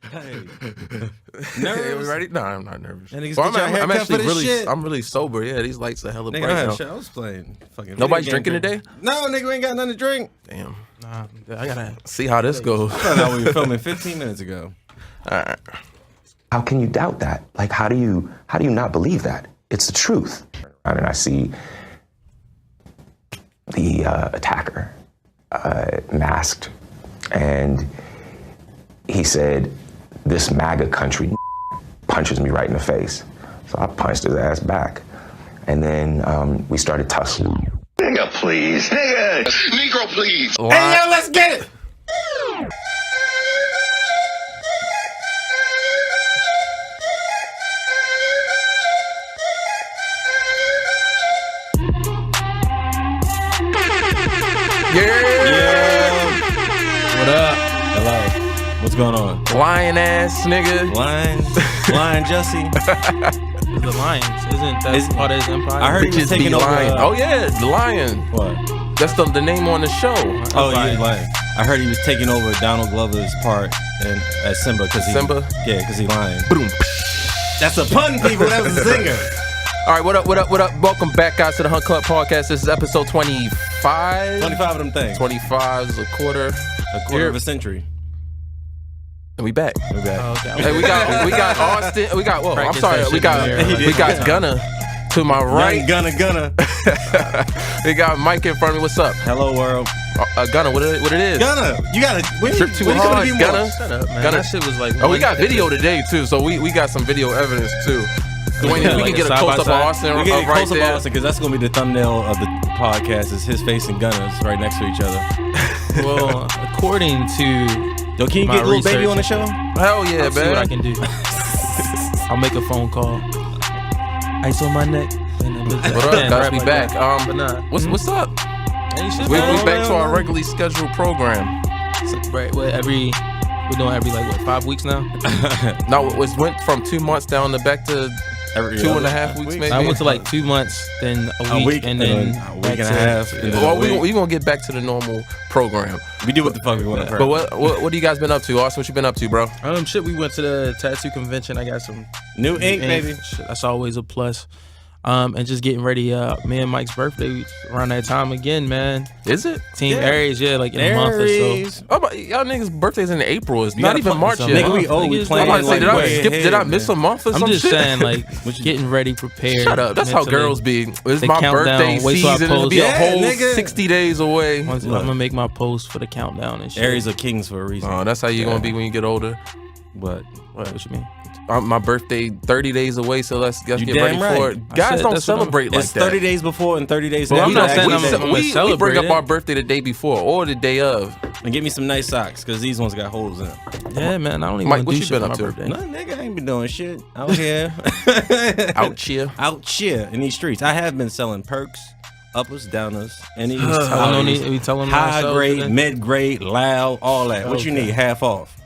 Hey. Nervous? We ready? No, I'm not nervous. I'm actually really, I'm really sober. Yeah, these lights are hella bright now. I was playing fucking. Nobody's drinking today? No, nigga, we ain't got nothing to drink. Damn. Nah, I gotta see how this goes. I found out we were filming 15 minutes ago. All right. How can you doubt that? Like, how do you not believe that? It's the truth. And I see the attacker masked, and he said, "This MAGA country punches me right in the face." So I punched his ass back, and then we started tussling. Nigga, please. Nigga. Negro, please. Hey, yo, let's get it. Yeah. What up? Hello. What's going on? Lion ass nigga. Lion Jesse. The Lions, isn't that part of his empire? I heard he was taking over. Oh yeah, the Lion. What? That's the name on the show. Oh yeah, Lion. I heard he was taking over Donald Glover's part as Simba because he lying. Boom. That's a pun, people. That was a zinger. All right, what up? Welcome back, guys, to the Hunt Club Podcast. This is episode 25. 25 of them things. 25 is a quarter of a century. And we back. We're back. Oh, okay. Hey, we got Austin. We got we got Gunna to my right. Gunna. We got Mike in front of me. What's up? Hello, world. Gunna, what it is? Gunna, you gotta trip too hard. Gunna. Shut up, man. Gunna. That shit was like. Oh, we got video today too, so we got some video evidence too. Dwayne, if we can get a close up of Austin, we get a right close up of there. Austin because that's gonna be the thumbnail of the podcast. Is his face and Gunna's right next to each other. Well, according to Yo, can you get Lil Baby on the show? Hell yeah, I'll see what I can do. I'll make a phone call. Ice on my neck. What up, guys? We back. What's up? We back to our regularly scheduled program. Right, we're doing every 5 weeks now. No, it went from 2 months down to back to Every 2.5 weeks, maybe. I went to 2 months, then a week, and then a week and a half. Well, we gonna get back to the normal program. We do what the fuck we want to. But what have you guys been up to, Austin? What you been up to, bro? Shit, we went to the tattoo convention. I got some new ink, baby. Shit, that's always a plus. And just getting ready. Me and Mike's birthday around that time again, man. Is it? Team Aries, in a month or so. Oh, but y'all niggas' birthdays in April. It's not even March yet. Nigga, we old. We playing. I'm about to say, did I miss a month or something? I'm just saying, getting ready, prepared. Shut up. That's how girls be. It's my countdown. birthday season. It'll be a whole 60 days away. I'm gonna make my post for the countdown and shit. Aries are kings for a reason. Oh, that's how you're gonna be when you get older. What you mean? My birthday 30 days away, so let's get ready for it. Guys don't celebrate like it's that. 30 days before and 30 days Well, after. we bring up our birthday the day before or the day of. And get me some nice socks, because these ones got holes in them. Yeah, man, I don't even Mike, what do you shit been for up my to? birthday. No, nigga, I ain't been doing shit out here. Out here in these streets. I have been selling perks, uppers, downers, and these we tell them high grade, mid grade, loud, all that. What you need? Half off.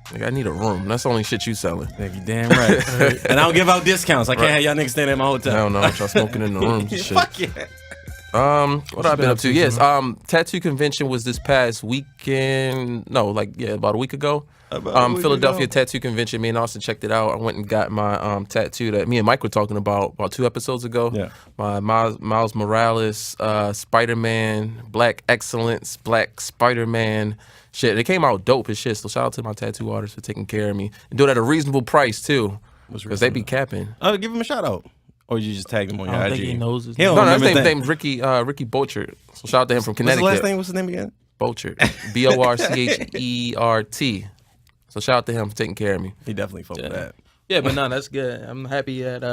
Nigga, I need a room. That's the only shit you selling. Nigga, you damn right. And I don't give out discounts. I can't have y'all niggas staying at my hotel. Hell no, y'all smoking in the rooms and shit. Fuck yeah. What I've been up to? Yes, tattoo convention was this past weekend. No, about a week ago. Philadelphia tattoo convention. Me and Austin checked it out. I went and got my tattoo that me and Mike were talking about 2 episodes ago. Yeah. My Miles Morales, Spider-Man, Black Excellence, Black Spider-Man. Shit, it came out dope as shit. So shout out to my tattoo artist for taking care of me and do it at a reasonable price too, because they be capping. Oh, give him a shout out. Or you just tag him on your IG? I don't think he knows his name. No, his name's Ricky Bochert. So shout out to him from Connecticut. What's his last name? What's his name again? Bochert. Borchert. So shout out to him for taking care of me. He definitely fucked with that. Yeah, but no, that's good. I'm happy that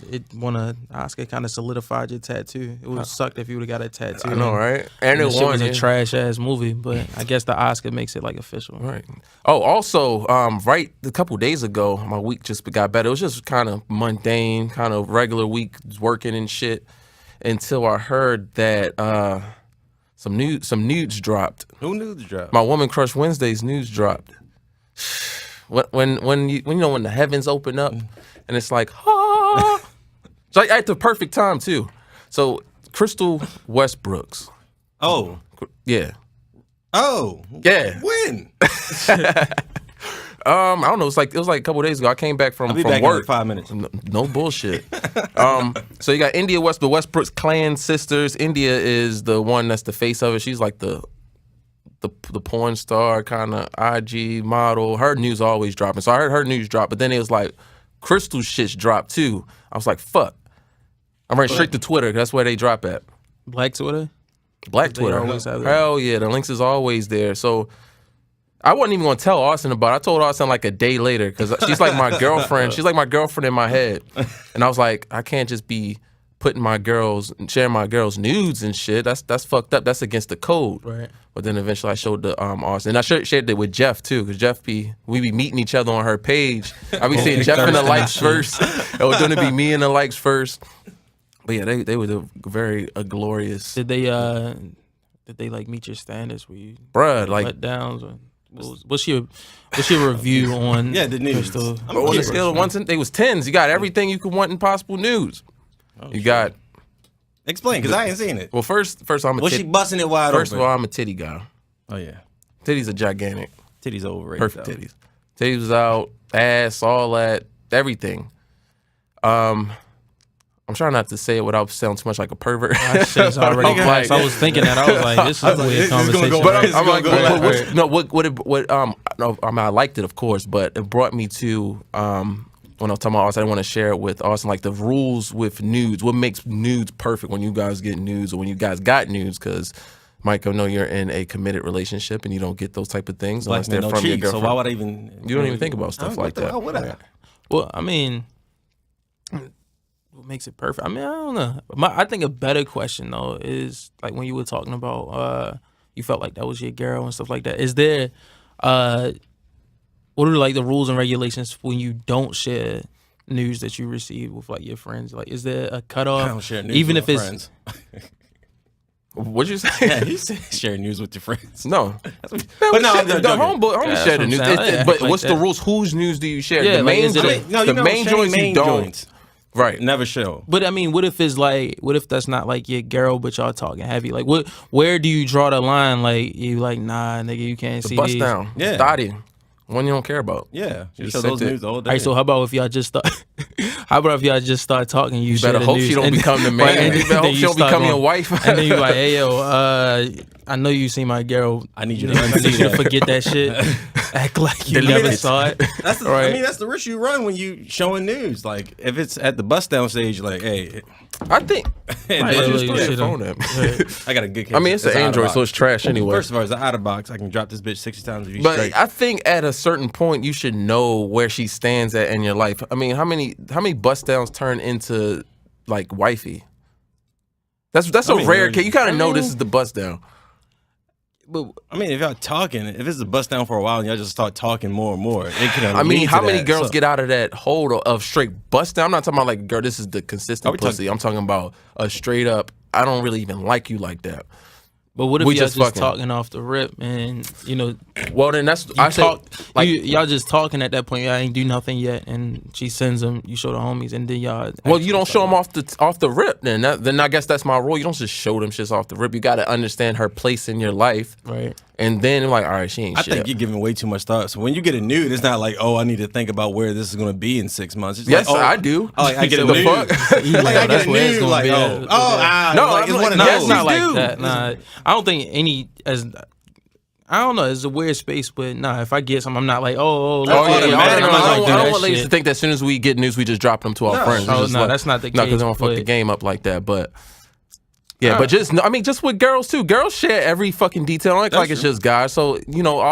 it won an Oscar. Kind of solidified your tattoo. It would have sucked if you would have got a tattoo. I know, right? And it was a trash ass movie, but I guess the Oscar makes it official. Right. Oh, also, right a couple days ago, my week just got better. It was just kind of mundane, kind of regular week, working and shit, until I heard that some nudes dropped. Who nudes dropped? My Woman Crush Wednesday's nudes dropped. When the heavens open up and it's like, ah. So at the perfect time too. So Crystal Westbrooks. Oh. Yeah. Oh. Yeah. When? I don't know. It was like a couple of days ago. I came back from I'll be back in work. like 5 minutes. No bullshit. So you got India the Westbrook's clan sisters. India is the one that's the face of it. She's like the porn star kind of IG model. Her news always dropping. So I heard her news drop, but then it was like Crystal shit's dropped too. I was like, fuck. I ran straight to Twitter. That's where they drop at. Black Twitter. Black Twitter. always have that. Hell yeah, the links is always there. So I wasn't even gonna tell Austin about it. I told Austin like a day later because she's like my girlfriend. She's like my girlfriend in my head. And I was like, I can't just be putting my girls and sharing my girls' nudes and shit. That's fucked up. That's against the code. Right. But then eventually I showed the Austin. And I shared it with Jeff too, because we be meeting each other on her page. I be seeing Jeff in the likes first. It was gonna be me in the likes first. But yeah, they were a glorious. Did they like meet your standards? Were you Bruh, like letdowns? Or what's your review on the news? Crystal? on the scale of 1 to they was 10s. You got everything you could want in possible news. You got Explain, because I ain't seen it. well first I'm a Was she busting it wide first of open? all I'm a titty guy. Oh yeah, Titties are gigantic, titties overrated. perfect though. titties. Titties was out, ass, all that, everything. I'm trying not to say it without sounding too much like a pervert. My shit's already I'm like, I was thinking that. I was like, this is a weird conversation. But I'm like, gonna go I liked it, of course, but it brought me to when I was talking about Austin, I want to share it with Austin, like the rules with nudes. What makes nudes perfect when you guys get nudes or when you guys got nudes? Because Mike, I know you're in a committed relationship and you don't get those type of things Black unless men they're don't from your cheat, so girlfriend. why would I even? You don't even think about stuff like that. How would I? Well, I mean, what makes it perfect? I mean, I don't know. I think a better question though is like when you were talking about you felt like that was your girl and stuff like that. Is there what are like the rules and regulations when you don't share news that you receive with like your friends? Like, is there a cutoff? I don't share news even with if my it's friends. What'd you say? Yeah, you said share news with your friends. No. But no, I'm the joking. homie Yeah, share the that's news. what I'm saying. But Like what's the that. rules? Whose news do you share? Yeah, the like, main is it joints, a- No, you the know, main sharing joints you main don't. joints. Right. Never show. But I mean, what if that's not like your girl, but y'all talking heavy? Like, where do you draw the line? Like, you like, nah, nigga, you can't The see bust these. down. Yeah. Starting. One you don't care about. Yeah, you Just show sent those it. news all day. All right, so how about if y'all just start? How about if y'all just start talking? You share better the hope news, she don't and- become the Right, man. and You better then hope she don't start become your going- wife. And then you like, hey yo, I know you see my girl. I need you to I need you to that. forget that shit. Act like you Delete never it. saw it. That's the, Right. I mean, that's the risk you run when you showing news. Like, if it's at the bust down stage, like, hey, I think. and Right, then like, just you put should've- your phone at. I got a good case. I mean, it's an out of Android, box. so it's trash anyway. First of all, it's out of box. I can drop this bitch 60 times if you But straight. I think at a certain point you should know where she stands at in your life. I mean, how many bust downs turn into like wifey? That's a mean, rare case. You kind of know mean- this is the bust down. But I mean, if y'all talking, if it's a bust down for a while and y'all just start talking more and more, it can I mean, lead how to many that. girls So- get out of that hold of straight bust down? I'm not talking about like, girl, this is the Are consistent we talking- pussy. I'm talking about a straight up, I don't really even like you like that. what if We y'all just just fucking- talking off the rip and Well, then that's you I say, talk like, y'all just talking at that point. Y'all ain't do nothing yet, and she sends them. You show the homies, and then y'all. well, you don't show them off the rip. Then I guess that's my rule. You don't just show them shits off the rip. You got to understand her place in your life, right. and then like, all right, she ain't I shit. think you're giving way too much thought. So when you get a nude, it's not like, oh, I need to think about where this is going to be in 6 months. It's Yes, like, oh, I do. Like, I get a The nude. fuck? You Like, I that's get a where it's nude, gonna like, be oh, at. No, like, I'm it's like, one of no, those. It's not like do. that. Nah, I don't think any as. I don't know. It's a weird space, but nah. If I get some, I'm not like, Oh yeah, automatic. I I'm not don't gonna do want that ladies shit. to think that as soon as we get news, we just drop them to our No. friends. It's Oh, just no, like- that's not the No, because case, they don't fuck the but- game up like that. But yeah, but just I mean, just with girls too. Girls share every fucking detail. Like, That's it's true. just guys. So you know,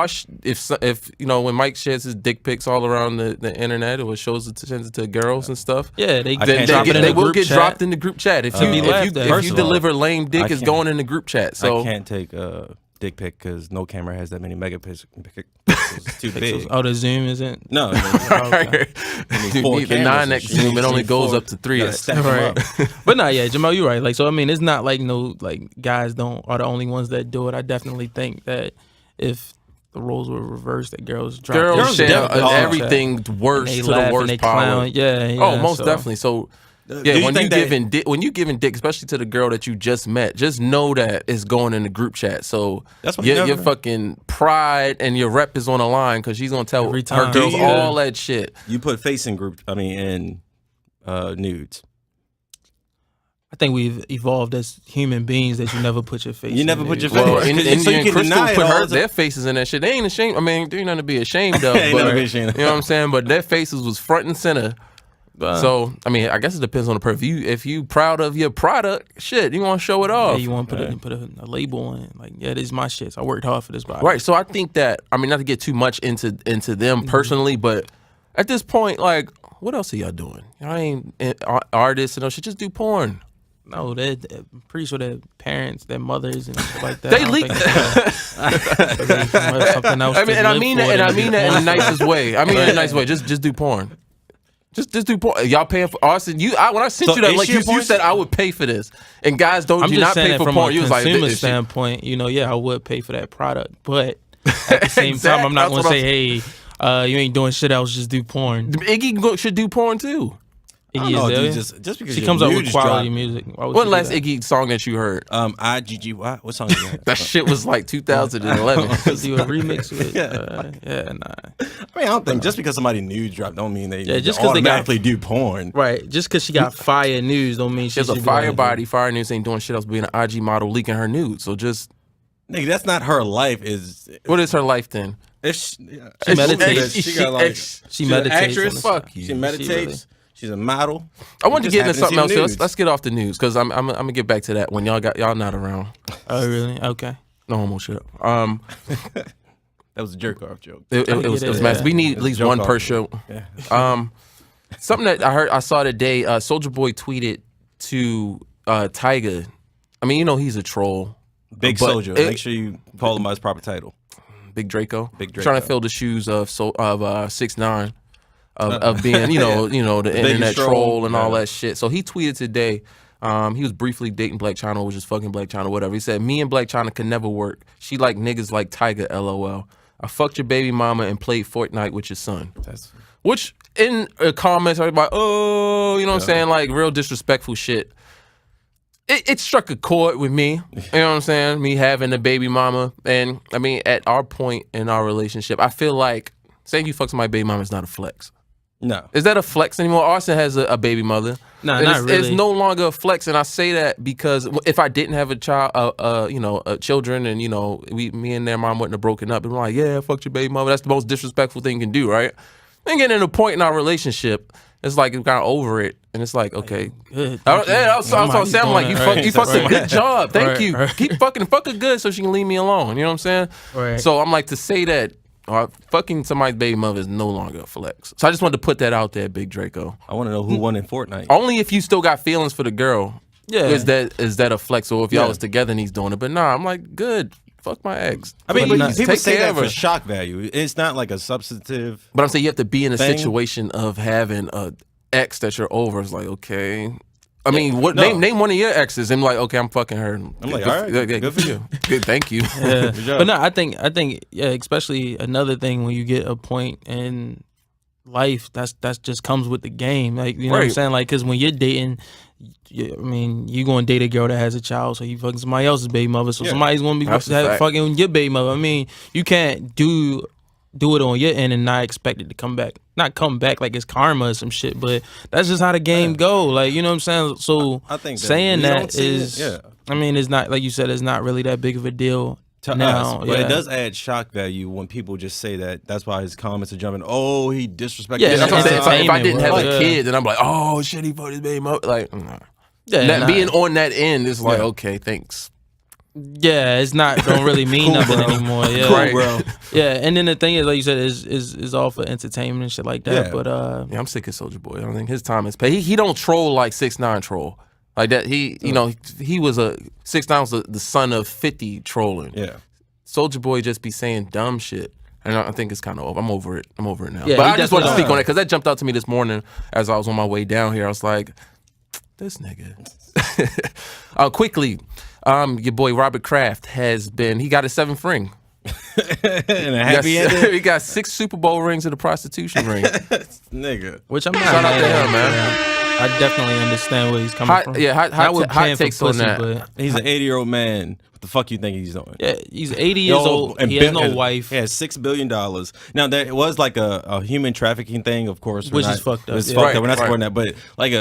if you know when Mike shares his dick pics all around the internet, or shows it sends it to girls and stuff. Yeah, they I then can't drop take it in it. They the will group get chat. dropped in the group chat if you be laughed at. if First you of all, deliver lame dick, I it's can't- going in the group chat. So I can't take a dick pic because no camera has that many megapixels. It's too big. Oh, the zoom isn't. No, you four need the cameras 9x and shit. zoom. It You only need goes four. up to 3x. Gotta stack 'em Right. up. But nah, yeah, Jamal, you're right. Like, so I mean, it's not like guys are the only ones that do it. I definitely think that if the roles were reversed, that girls drop their Girls shit share in the group chat, everything worse and they to laugh the and worst they power. clown. Yeah. Oh, most so- definitely. So, Do yeah, you when you think that- giving dick, especially to the girl that you just met, just know that it's going in the group chat. So That's what your you never- fucking pride and your rep is on the line because she's gonna tell Every time. her girls Yeah. all that shit. You put face in nudes. I think we've evolved as human beings that you never put your face. You in never it. put your Well, face. India So you and can Crystal deny it put all the their time. faces in that shit. They ain't ashamed. I mean, there ain't nothing to be ashamed of. Ain't but, nothing to be ashamed of. You know what I'm saying? But their faces was front and center. So I mean, I guess it depends on the person. If you proud of your product, shit, you want to show it Yeah, off. you want to put a label on it. Like, yeah, this is my shit. So I worked hard for this body. Right. So I think that, I mean, not to get too much into them personally, but at this point, like, what else are y'all doing? Y'all ain't artists and all shit. Just do porn. No, I'm pretty sure their parents, their mothers, and shit like that. They I don't leak. think they something else. I mean, to and I live mean for that, and than I mean do that in the porn. nicest way. I mean it in a nice way. Just do porn. Just do porn. Y'all paying for Austin? When I sent So you that is link, she a you porn said I would pay for this, and guys don't I'm do just not saying pay it for from porn. a You was like, consumer this shit- standpoint, yeah, I would pay for that product, but at the same time, I'm not That's gonna what say, hey, you ain't doing shit else, just do porn. Iggy should do porn too. I don't Iggy know, dude, Azalea. just because She your comes out nude with just quality dropped. music. Why would What she do last that? Iggy song that you heard? IGGY. What song is that? That shit was like 2011. Do a remix with nah. I mean, I don't think just because somebody nude dropped don't mean they Just 'cause they got- automatically do porn. Right, just because she got fire news don't mean she's She's a fire body. Fire News ain't doing shit else but being an IG model leaking her nudes. So just, Nigga, that's not her life. what is her life then? If she meditates. She got like She she's meditates An actress. on the Fuck side. you. She meditates. She's a model. I wanted to Just get into happen something see else. So nudes. let's get off the news because I'm gonna get back to that when y'all not around. Oh, really? Okay. No homo shit. That was a jerk off joke. It was it, massive. yeah. We need at It's least joke one off. per show. Yeah. Something that I saw today. Soulja Boy tweeted to Tyga. I mean, he's a troll. Big But Soldier. Make sure you call him by his proper title. Big Draco. Big Trying to Draco. fill the shoes of 6ix9ine. Of being, the internet troll. troll and all Yeah. that shit. So he tweeted today. He was briefly dating Black China, was just fucking Black China, whatever. He said, "Me and Black China could never work. She like niggas like Tyga, LOL. I fucked your baby mama and played Fortnite with your son." Which in comments, everybody, oh, you know what I'm saying, like real disrespectful shit. It struck a chord with me. You know what I'm saying? Me having a baby mama, and I mean, at our point in our relationship, I feel like saying you fucked my baby mama is not a flex. No. Is that a flex anymore? Austin has a baby mother. Nah, And not it's really. no longer a flex, and I say that because if I didn't have a child, children, and me and their mom wouldn't have broken up, and we're like, yeah, fuck your baby mother. That's the most disrespectful thing you can do, right? Then getting to a point in our relationship, it's like we got over it, and it's like, okay. Good. I was saying, I'm like, you fucked a good job. Thank Right, you. right. Keep fuck her good so she can leave me alone. You know what I'm saying? Right. So I'm like, to say that fucking somebody's baby mother is no longer a flex. So I just wanted to put that out there, Big Draco. I want to know who won in Fortnite. Only if you still got feelings for the girl. Yeah. Is that a flex? Or if y'all Yeah. was together and he's doing it. But nah, I'm like, good. Fuck my ex. I mean, But but not- people take say care that of for her. shock value. It's not like a substantive. But I'm saying you have to be in a Thing. situation of having a ex that you're over. It's like, okay. I mean, what No. name one of your exes and like, okay, I'm fucking her. I'm like, all right, good for you. Good, thank you. Yeah. job. But no, I think yeah, especially another thing when you get a point in life that's just comes with the game. Like, you know what I'm Right. saying? Like, because when you're dating, you going to date a girl that has a child, so you fucking somebody else's baby mother, so Yeah. somebody's going to be That's a fact. fucking your baby mother. I mean, you can't do it on your end and not expect it to come back. Not come back like it's karma or some shit, but that's just how the game go. Like, you know what I'm saying? So I think that saying we don't that see is, it, yeah. I mean, it's not, like you said, it's not really that big of a deal To now. us, but yeah. it does add shock value when people just say that. That's why his comments are jumping. Oh, he disrespected. Yeah, his That's what I'm saying. If I entertainment didn't have world, a yeah. kid, then I'm like, oh shit, he fucked his baby mother. Like, nah. Yeah, That nah. being on that end is like, Yeah. okay, thanks. Yeah, it's not don't really mean nothing anymore. Yeah, Cool, bro. Yeah, and then the thing is, like you said, is all for entertainment and shit like that. Yeah. But Yeah, I'm sick of Soulja Boy. I don't think his time is paid. He don't troll like 6ix9ine troll. Like that. He was 6ix9ine was the son of 50 trolling. Yeah. Soulja Boy just be saying dumb shit. And I think it's kind of over. I'm over it. I'm over it now. Yeah, but he I just want to definitely- speak on it because that jumped out to me this morning as I was on my way down here. I was like, this nigga. Quickly, your boy Robert Kraft he got his 7th ring. And a happy ending, He got 6 Super Bowl rings and a prostitution ring. nigga. which I'm not Shout out mad to at. him, man. I definitely understand where he's coming from. Yeah, Not with hot paying for takes on pussy, that. but He's an 80-year-old man. What the fuck you think he's doing? yeah, he's 80 years old. He has no wife. He has $6 billion. Now there was like a human trafficking thing, of course, Which is fucked up. It's Yeah. fucked Right, up. We're not right. supporting that, but like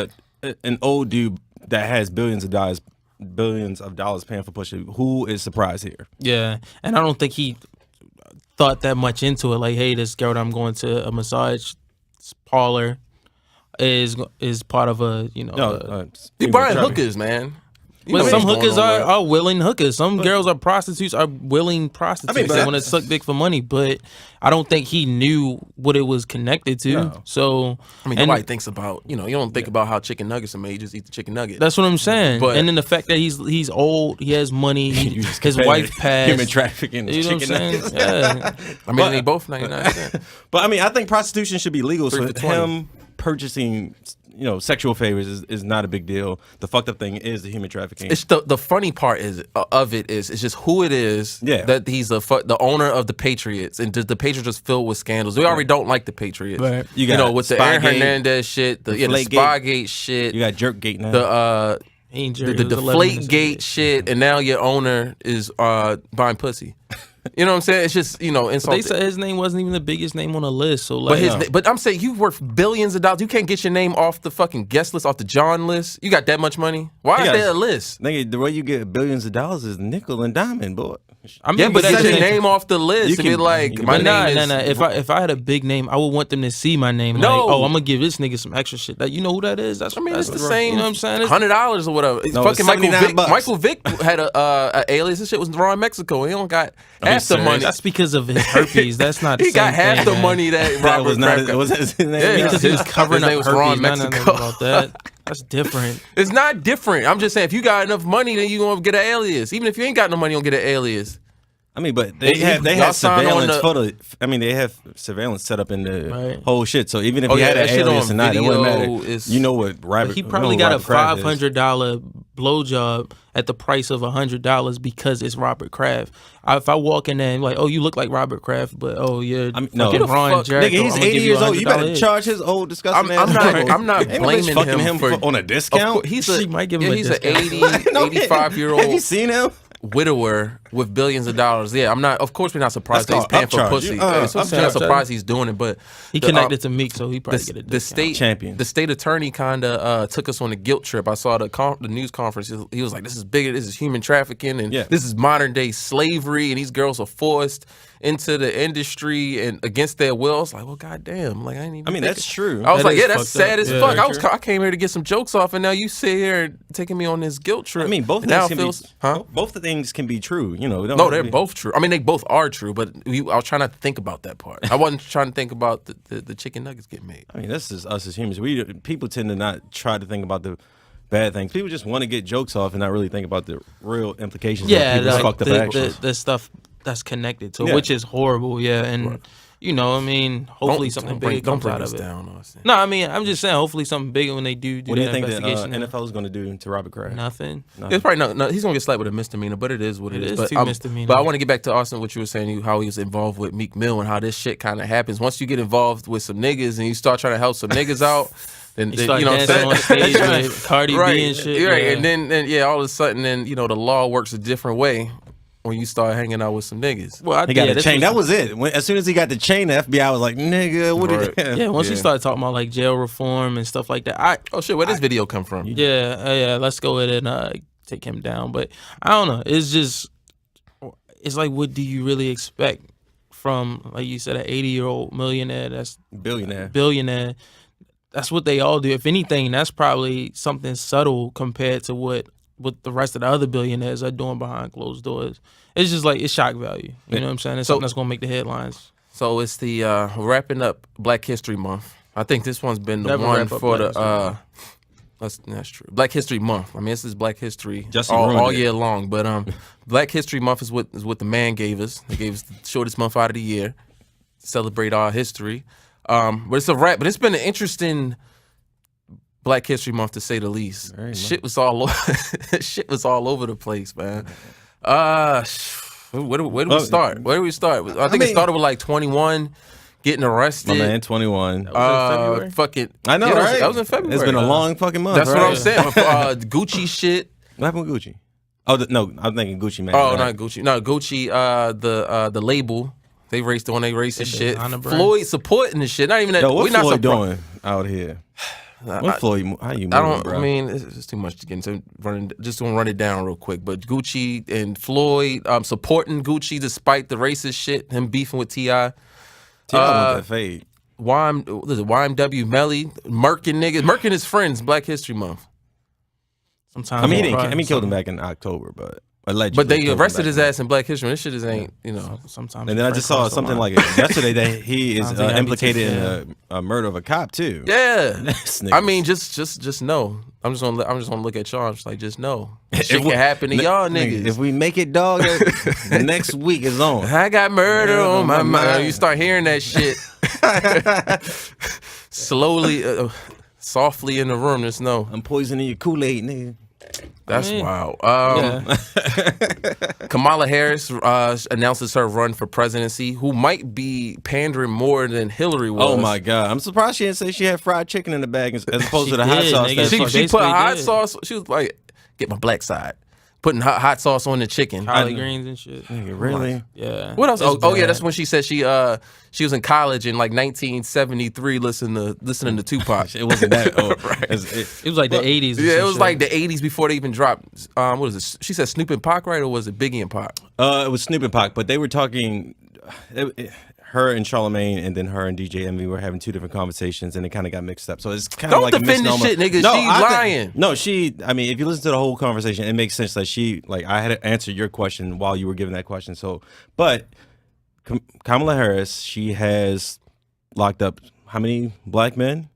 an old dude that has billions of dollars paying for pussy. Who is surprised here? Yeah, and I don't think he thought that much into it. Like, hey, this girl that I'm going to a massage parlor is part of a You buying hookers, man. You But know some what's hookers going on, are willing hookers. Some girls are prostitutes, are willing prostitutes. They want to suck dick for money. But I don't think he knew what it was connected to. No. So I mean, nobody thinks about, you don't think about how chicken nuggets are made. You just eat the chicken nugget. that's what I'm saying. But- And then the fact that he's old, he has money, You just his compared wife passed. human trafficking and You know what I'm chicken saying? nuggets. Yeah. I mean, they both 99 cents. But I mean, I think prostitution should be legal. 3 So for 20. him purchasing, sexual favors is not a big deal. The fucked up thing is the human trafficking. It's the funny part of it is it's just who it is. Yeah. That he's the owner of the Patriots, and the Patriots just filled with scandals. We already don't like the Patriots. Right. You got with the Aaron Spygate, Hernandez shit, the Deflategate. Spygate shit, You got Jerkgate now. the He ain't the jerk. It was 11 minutes Deflategate shit, and now your owner is buying pussy. You know what I'm saying? It's just They insulting. said his name wasn't even the biggest name on the list. So like, But I'm saying you worth billions of dollars. You can't get your name off the fucking guest list, off the John list. You got that much money? Why is Yeah. there a list? Nigga, the way you get billions of dollars is nickel and diamond, boy. I mean, Yeah, but that's get your the thing. name off the list You and be can- like, you my can- name is. If I had a big name, I would want them to see my name. No. Like, oh, I'm gonna give this nigga some extra shit. That you know who that is? That's I mean, that's it's the right. same. You know what I'm saying? It's- $100 or whatever. It's No, fucking it's Michael Vick. $79. Michael Vick had a alias. This shit was raw in Mexico. He don't got half the serious? money. That's because of his herpes. That's not. The He got same half thing, the man. money that That Robert was not Kraft got. was that his name? Yeah, Because he was covering His name up was Ron herpes. Not Mexico. about that. That's different. It's not different. I'm just saying, if you got enough money, then you gonna get an alias. Even if you ain't got no money, you gonna get an alias. I mean, but they Y'all have signed on surveillance they have surveillance set up in the Right. whole shit. So even if Oh, he yeah, had an that shit alias on or not, it wouldn't video matter. is- You know what Robert? He probably got a Kraft is. $500 blowjob at the price of $100 because it's Robert Kraft. If I walk in there and like, oh, you look like Robert Kraft, but oh, you're no. fucking Who the Ron fuck- Jericho. Nigga, he's I'ma 80 give years old. You better $100 charge his old disgusting I'm ass. not- money. I'm not Ain't no bitch blaming fucking him for- on a discount. He's She might give him a he's an discount. 80, 85-year-old Have you seen him? widower with billions of dollars. Yeah, I'm not. Of course, we're not surprised that That's he's paying called for upcharge. pussy. You- So I'm not upcharge. surprised he's doing it, but He connected to Meek, so he probably get a the discount. state Champion. The state attorney kind of took us on a guilt trip. I saw the news conference. He was like, "This is bigger. This is human trafficking, and Yeah. this is modern day slavery, and these girls are forced into the industry and against their will." I was like, "Well, goddamn!" Like I ain't even. I mean, think that's it. true. I was That like, is "Yeah, that's fucked up. sad as Yeah, fuck." very I came here to get some jokes off, and now you sit here taking me on this guilt trip. I mean, both now things it can feels, be. huh? Both the things can be true. You know. Don't No, have to they're be- both true. I mean, they both are true, but I was trying not to think about that part. I wasn't trying to think about the chicken nuggets getting made. I mean, that's just us as humans. People tend to not try to think about the bad things. People just want to get jokes off and not really think about the real implications Yeah, of people's like fucked up actions. the stuff that's connected to, Yeah. which is horrible. Yeah, and you know, I mean, hopefully something big don't comes bring out us of it. down, Austin. No, I mean, I'm just saying, hopefully something bigger when they do What do you that think the investigation. NFL is going to do to Robert Kraft? Nothing. It's probably no. He's gonna get slapped with a misdemeanor, but it is what it It is. is But, two misdemeanors. but I want to get back to Austin, what you were saying, how he was involved with Meek Mill and how this shit kind of happens. Once you get involved with some niggas and you start trying to help some niggas out, then You start you know what I'm dancing saying? on stage with Cardi right, B and shit. right. yeah. And then all of a sudden, then the law works a different way when you start hanging out with some niggas. well, He got the this chain. was- That was it. As soon as he got the chain, the FBI was like, "Nigga, what Right. did?" Yeah, once you Yeah. start talking about like jail reform and stuff like that, Oh shit, where does video come from? yeah, let's go ahead and take him down. But I don't know. It's like, what do you really expect from, like you said, an 80-year-old millionaire that's Billionaire. billionaire? That's what they all do. If anything, that's probably something subtle compared to what the rest of the other billionaires are doing behind closed doors. It's just like, it's shock value. You know what I'm saying? It's something that's gonna make the headlines. So it's the wrapping up Black History Month. I think this one's been the Never one wrap up for Black the. That's true. Black History Month. I mean, this is Black History Justin all ruined it. year long. But Black History Month is what the man gave us. They gave us the shortest month out of the year to celebrate our history. But it's a wrap. But it's been an interesting Black History Month to say the least. Shit was all over the place, man. Where do we start? Where do we start? I think it mean- started with like 21 getting arrested. My man, 21. February? Fucking. I know, yeah, right? That was in February. It's been a long fucking month. That's right? what I'm saying. Gucci shit. What happened with Gucci? Oh, no, I'm thinking Gucci Mane. Oh, right? not Gucci. No, Gucci. The label. They raced on they racist shit. Honor brand. Floyd supporting the shit. Not even that. Yo, what we not Floyd surprised. doing out here? What Floyd? How you moving, I don't. bro? I mean, it's too much to get into. Just gonna run it down real quick. But Gucci and Floyd supporting Gucci despite the racist shit. Him beefing with Ti. T.I. want that fade. YMW Melly, murking niggas, murking his friends. Black History Month. Sometimes I mean, he surprised. killed him back in October, but allegedly. But they killed him arrested back his then. ass in Black History. This shit is ain't, you know. Sometimes. And then I just saw something like yesterday that he is Sounds like implicated in MBT, a murder of a cop too. Yeah. This nigga. I mean, just know. I'm just gonna look at y'all. I'm just like, just know. Shit If we- can happen to y'all niggas. If we make it, dog, next week is on. I got murder on my mind. mind. You start hearing that shit slowly, softly in the room. Just know I'm poisoning your Kool-Aid, nigga. that's mean, wild. Yeah. Kamala Harris announces her run for presidency, who might be pandering more than Hillary was. Oh my god, I'm surprised she didn't say she had fried chicken in the bag as opposed She to the hot did, sauce. nigga. that She fucking- put basically hot did. sauce. She was like, "Get my black side," putting hot sauce on the chicken. collard greens and shit. Nigga, really? Yeah. What else? It's Oh yeah, bad. that's when she said she was in college in like 1973, listening to Tupac. It wasn't that. Oh, Right. It was like the 80s. or Yeah, it some was shit. like the 80s before they even dropped. What is it? She said Snoop and Pac, right? Or was it Biggie and Pac? It was Snoop and Pac, but they were talking. Her and Charlamagne, and then her and DJ Envy were having two different conversations, and it kind of got mixed up. So it's kind of Don't like a defend this misnomer. shit, nigga. No, She's I think- lying. No, she. I mean, if you listen to the whole conversation, it makes sense that she, like, I had to answer your question while you were giving that question. So, but Kamala Harris, she has locked up how many black men?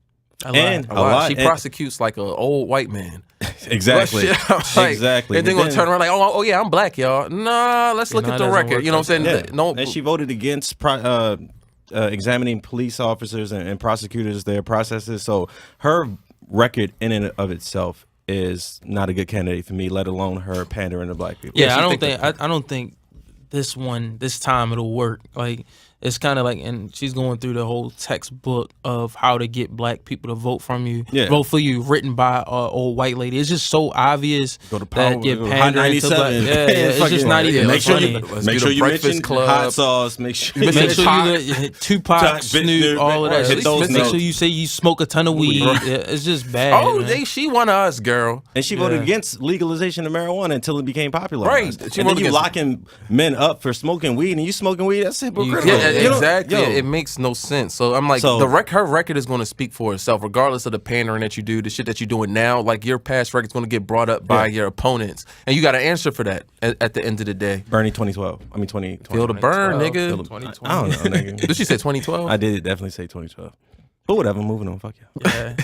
A lot. And A lot. lot. She And- prosecutes like an old white man. Exactly. Shit, I'm like- Exactly. And then But gonna turn around like, oh yeah, I'm black, y'all. Nah, let's look no, at it the doesn't record. work You know what I'm like saying? No, and she voted against examining police officers and prosecutors, their processes. So her record in and of itself is not a good candidate for me, let alone her pandering to black people. Yeah, she I don't think think I don't think this time it'll work. Like it's kind of like, and she's going through the whole textbook of how to get black people to vote from you, Yeah. vote for you, written by an old white lady. It's just so obvious Go to Power, that you're go to Hot pandering to black. 97. Yeah, it's Fucking- just not even make sure funny. you, Let's make do sure the you Breakfast mention Club. hot sauce. Make sure Make Make sure Tupac. you Tupac, Tupac, Snoop, all of that. hit those Make notes. sure you say you smoke a ton of weed. Right. Yeah, it's just bad. Oh, man. she one of us, girl. And she voted Yeah. against legalization of marijuana until it became popular. Right. And She then voted you against- locking men up for smoking weed, and you smoking weed. That's hypocritical. Yeah, You don't- exactly. yo, It makes no sense. So I'm like, So- her record is going to speak for itself, regardless of the pandering that you do, the shit that you're doing now. Like your past record's going to get brought up by your opponents, and you got to answer for that at the end of the day. Bernie 2012. I mean 20. Feel the burn, 2012, nigga. Feel the- 2020. I don't know, nigga. Did she say 2012? I did definitely say 2012. But whatever, moving on. Fuck you. Yeah.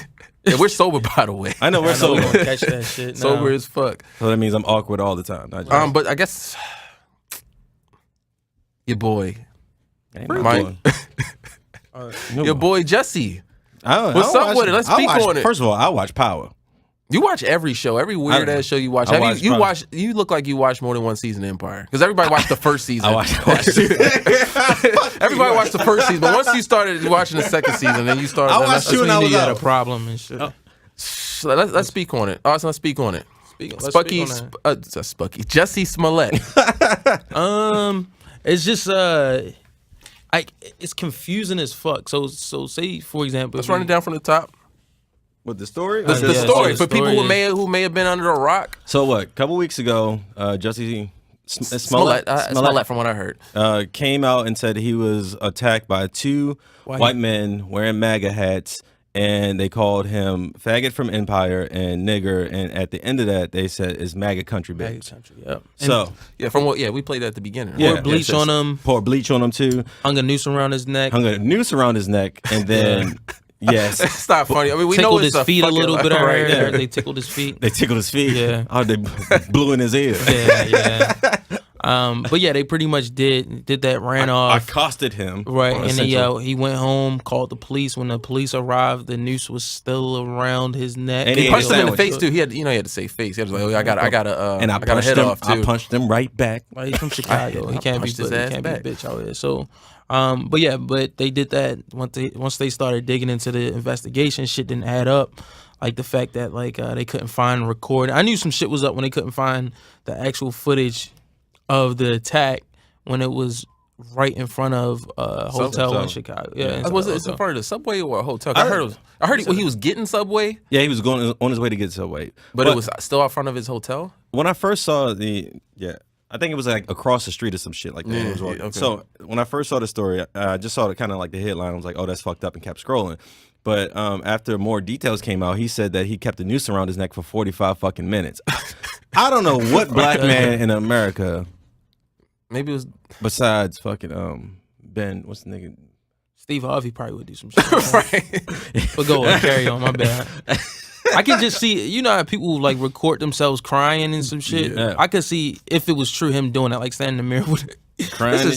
Yeah, we're sober, by the way. I know we're I know we sober. gonna catch that shit. Sober now. as fuck. So that means I'm awkward all the time. Not just, But I guess your boy, ain't my Mike. boy. your boy Jesse. I What's don't up with it? Let's I speak watch- on it. First of all, I watch Power. You watch every show, every weird ass show you watch. I Have watch you probably- watch? You look like you watched more than one season of Empire because everybody watched the first season. I watch. Everybody watched the first season, but once you started watching the second season, then you started. I then watched that's- two when That's I when was you got a out. problem and shit. Let's speak on it. Austin, let's speak on it. Let's Spucky, speak on Spucky, Jesse Smollett. It's just it's confusing as fuck. So say for example, Let's run it down from the top. With the story? The, Yeah, the so story the for people story who may have been under a rock. So what? A couple weeks ago, Jesse Smollett, Smollett, from what I heard. came out and said he was attacked by two white men wearing MAGA hats, and they called him faggot from Empire and nigger. And at the end of that, they said it's MAGA country, bitch. Yep. So Yeah, from what? Yeah, we played that at the beginning. yeah, Pour bleach yes, on him. Pour bleach on him too. Hung a noose around his neck. Hung a noose around his neck, and then yes, It's not funny. I mean, we know Tickled it's his feet a fucking- little bit. I right, heard. yeah. They tickled his feet. they tickled his feet. Yeah. Oh, they blew in his ear. Yeah. But yeah, they pretty much did that, ran off. Accosted him. Right, and he went home, called the police. When the police arrived, the noose was still around his neck. And he punched him in the face too. He had to say face. He was like, I got to head off too. I punched him right back. Like, he's from Chicago. He can't be his ass a back. bitch out here. So, but they did that once they started digging into the investigation. Shit didn't add up. Like the fact that they couldn't find recording. I knew some shit was up when they couldn't find the actual footage of the attack when it was right in front of a hotel in Chicago. Yeah, was it in front of the subway or a hotel? I heard he was getting Subway. Yeah, he was going on his way to get Subway, but it was still out front of his hotel. When I first saw I think it was like across the street or some shit like that. Okay. So when I first saw the story, I just saw kind of like the headline. I was like, oh, that's fucked up, and kept scrolling. But after more details came out, he said that he kept the noose around his neck for 45 fucking minutes. I don't know what black man in America, maybe it was besides fucking Ben, what's the nigga? Steve Harvey probably would do some shit. Right. But go on, carry on. My bad. I can just see, you know how people like record themselves crying and some shit. Yeah. I could see if it was true him doing that, like standing in the mirror with it. Crying.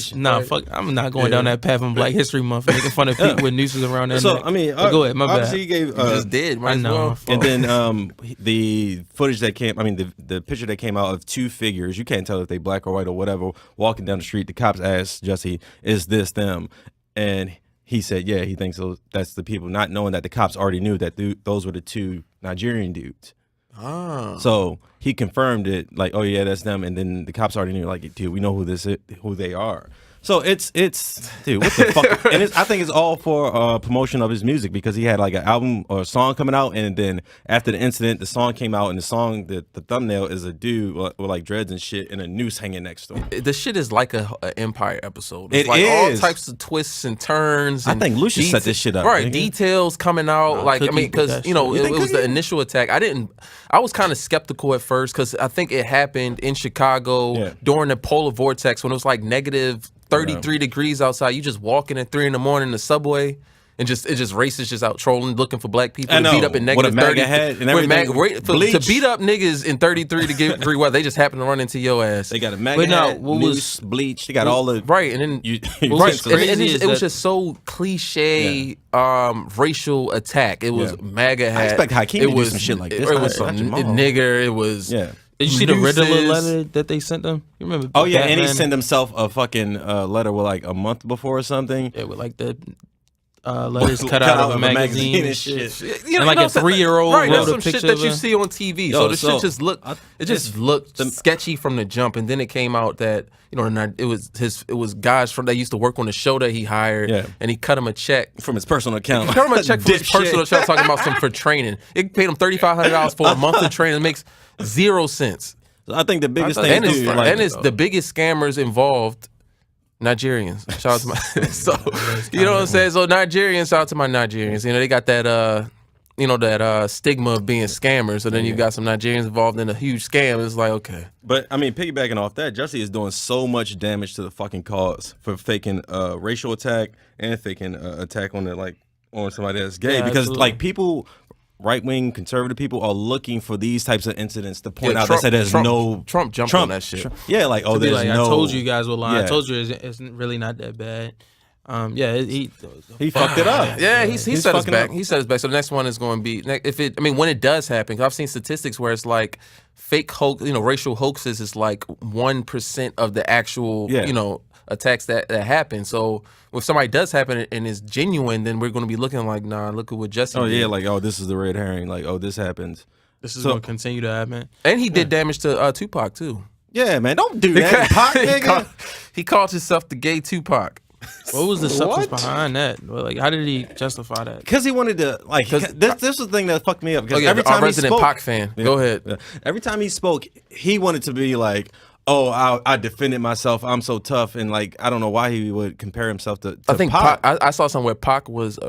Fuck. I'm not going down that path on Black History Month, making fun of people with nooses around their neck. I mean, go ahead. My bad. Obviously, he gave. Just did. Might as well. And then the footage that came. I mean, the picture that came out of two figures. You can't tell if they black or white or whatever. Walking down the street, the cops asked Jussie, "Is this them?" And he said, "Yeah, he thinks that's the people." Not knowing that the cops already knew that those were the two Nigerian dudes. Oh. So he confirmed it, like, oh yeah, that's them, and then the cops already knew, like, dude, we know who they are. So it's dude, what the fuck? And I think it's all for promotion of his music, because he had like an album or a song coming out, and then after the incident, the song came out, and the thumbnail is a dude with like dreads and shit and a noose hanging next to him. The shit is like a Empire episode. It like is. all types of twists and turns. And I think Lucius set this shit up, right? nigga. Details coming out, because it was the initial attack. I was kind of skeptical at first because I think it happened in Chicago during the polar vortex when it was like negative 33 degrees outside. You just walking at 3 a.m. in the subway, and it's just racists just out trolling, looking for black people to beat up in negative 30. And everything. To beat up niggas in 33 degree weather, they just happen to run into your ass. They got a MAGA hat, noose, bleach. They got all the right, and then it was just so cliche. Racial attack. It was MAGA hat. I expect Hakeem to do some shit like this. It was some nigger. It was Did you see the Riddler letter that they sent them? You remember? Oh yeah, Batman? and he sent himself a fucking letter with like a month before or something. Yeah, with like the letters cut out of a magazine and shit. You know, and like a 3-year-old right, wrote some a picture shit that of you her. see on TV. So the shit just looked sketchy from the jump, and then it came out that it was guys that used to work on the show that he hired, and he cut him a check from his personal account. He cut him a check from his personal account, talking about some for training. It paid him $3,500 for a month of training. It makes 0 sense. I think the biggest thing, and it's the biggest scammers involved. Nigerians. Shout out to my you know what I'm saying? So Nigerians, shout out to my Nigerians. They got that stigma of being scammers. So then you got some Nigerians involved in a huge scam. It's like, okay. But I mean, piggybacking off that, Jussie is doing so much damage to the fucking cause for faking racial attack and faking attack on somebody that's gay, because absolutely. like people, right-wing conservative people, are looking for these types of incidents to point out Trump, that there's Trump jumped on that shit. Yeah, like, oh, To be there's like, no. I told you guys were lying. Yeah. I told you it's really not that bad. He fucked it up. Yeah, he set us back. up. He set us back. So the next one is going to be when it does happen. 'Cause I've seen statistics where it's like fake hoax, racial hoaxes is like 1% of the actual, attacks that happen. So if somebody does happen and is genuine, then we're going to be looking like, nah, look at what Jussie did. Yeah, like, oh, this is the red herring. Like, oh, this happens. This is going to continue to happen. And he did damage to Tupac too. Yeah, man, don't do that, Pac, nigga. He called himself the gay Tupac. What was the substance behind that? Like, how did he justify that? Because he wanted to, like, this was the thing that fucked me up. Because every our time resident he spoke, Pac fan. Go ahead. Every time he spoke, he wanted to be like, oh, I defended myself. I'm so tough. And like, I don't know why he would compare himself to I think Pac. I saw somewhere Pac was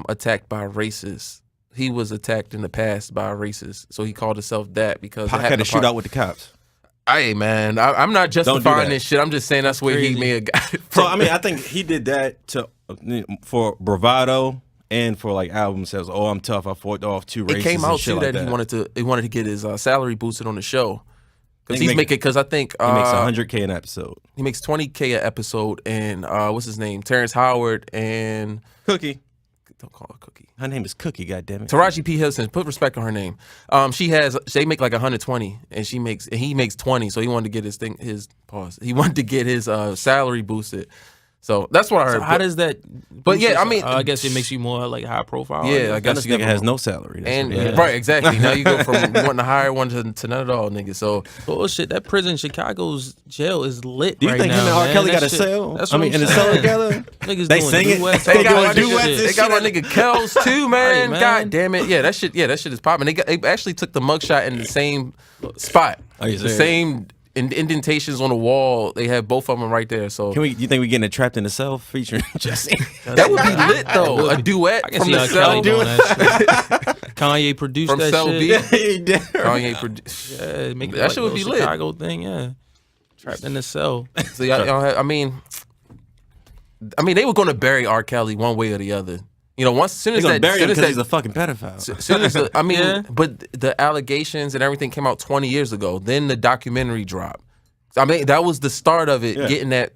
attacked by racists. He was attacked in the past by racists. So he called himself that because Pac had a shootout with the cops. Hey, man, I'm not justifying this shit. I'm just saying that's where he may have got it from. So, I mean, I think he did that for bravado and for like album sales. Oh, I'm tough. I fought off 2 racists. It came out and shit too like that he wanted to get his salary boosted on the show. Because I think he makes $100K an episode. He makes $20K an episode, and what's his name? Terrence Howard and Cookie. Don't call her Cookie. Her name is Cookie. Goddammit. Taraji P. Henson. Put respect on her name. They make like 120, and he makes 20. So he wanted to get He wanted to get his salary boosted. So that's what I heard. So how does that? But yeah, I mean, I guess it makes you more like high profile. Yeah, I guess this nigga has no salary. Right, exactly. Now you go from wanting to hire one to none at all, nigga. So bullshit. That prison, Chicago's jail is lit. Do you think him and R. Kelly got a cell? That's in the cell together. Niggas They doing sing it. duets. They got my shit. nigga Kels too, man. Right, man. God damn it. Yeah, that shit is popping. They actually took the mugshot in the same spot. Are you the serious? same indentations on the wall. They had both of them right there. So You think we getting a Trapped in the Cell featuring Jesse? that would be lit though. A duet I can from see the R. cell. Kelly doing that shit. Kanye produced From that Cell shit. B. Kanye produced. Yeah, make it That like shit would a be lit. Chicago thing. Yeah, Trapped in the Cell. So y'all have, I mean, they were going to bury R. Kelly one way or the other. You know, as soon as They're gonna that, bury him soon as because that, he's a fucking pedophile. soon as Yeah. but the allegations and everything came out 20 years ago. Then the documentary dropped. I mean, that was the start of it, Yeah. getting that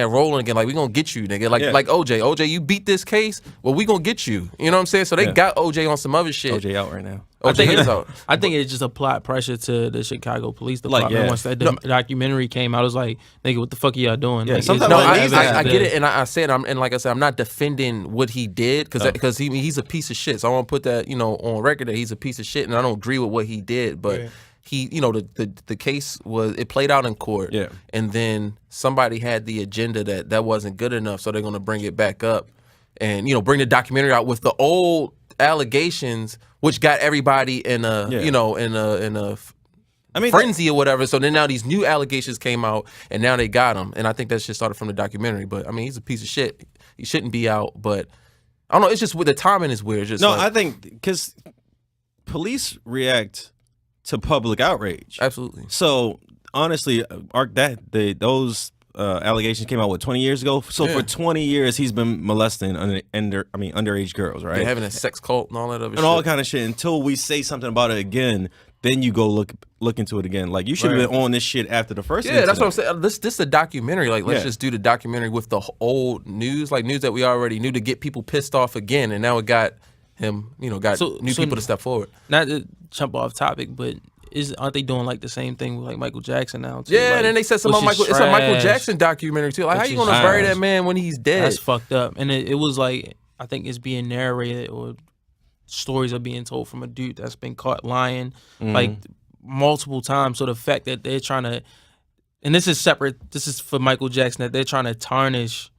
rolling again. Like, we gonna get you, nigga. Like OJ. OJ, you beat this case, well, we gonna get you. You know what I'm saying? So they got OJ on some other shit. OJ out right now. OJ is out. I think it's just applied pressure to the Chicago Police Department. yeah. Once that documentary came out, it was like, nigga, what the fuck are y'all doing? Yeah, Like, sometimes No, like, it's I evidence get there. it, and I said, like I said, I'm not defending what he did because he's a piece of shit. So I want to put that on record that he's a piece of shit, and I don't agree with what he did, but. Right. He, the case played out in court, Yeah. and then somebody had the agenda that wasn't good enough, so they're gonna bring it back up, and bring the documentary out with the old allegations, which got everybody in a frenzy or whatever. So then now these new allegations came out, and now they got him, and I think that shit started from the documentary. But I mean, he's a piece of shit. He shouldn't be out, but I don't know. It's just the timing is weird. Just I think because police react to public outrage. absolutely. So honestly, those allegations came out 20 years ago. So for 20 years, he's been molesting underage girls, right? They're having a sex cult and all that other shit. And all kind of shit. Until we say something about it again, then you go look into it again. Like you should have been on this shit after the first. Yeah, that's what I'm incident. saying. This is a documentary. Like, let's Yeah. just do the documentary with the old news, like news that we already knew, to get people pissed off again. And now it got him, got new people to step forward. Not to jump off topic, but aren't they doing like the same thing with like Michael Jackson now too? Yeah, Like, and then they said something about which is It's a Michael trash. Jackson documentary too. Like, how Which you is gonna bury trash. that man when he's dead? That's fucked up. And it was like, I think it's being narrated or stories are being told from a dude that's been caught lying like multiple times. So the fact that they're trying to, and this is separate, this is for Michael Jackson, that they're trying to tarnish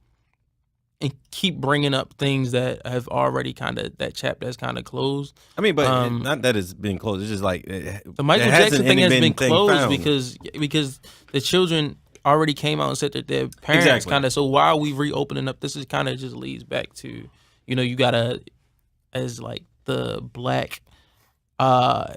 and keep bringing up things that have already that chapter has kind of closed. I mean, but not that it's been closed. It's just like The Michael Jackson thing has been closed because the children already came out and said that their parents Exactly. so why are we reopening up? This is kind of just leads back to, you gotta, as like the black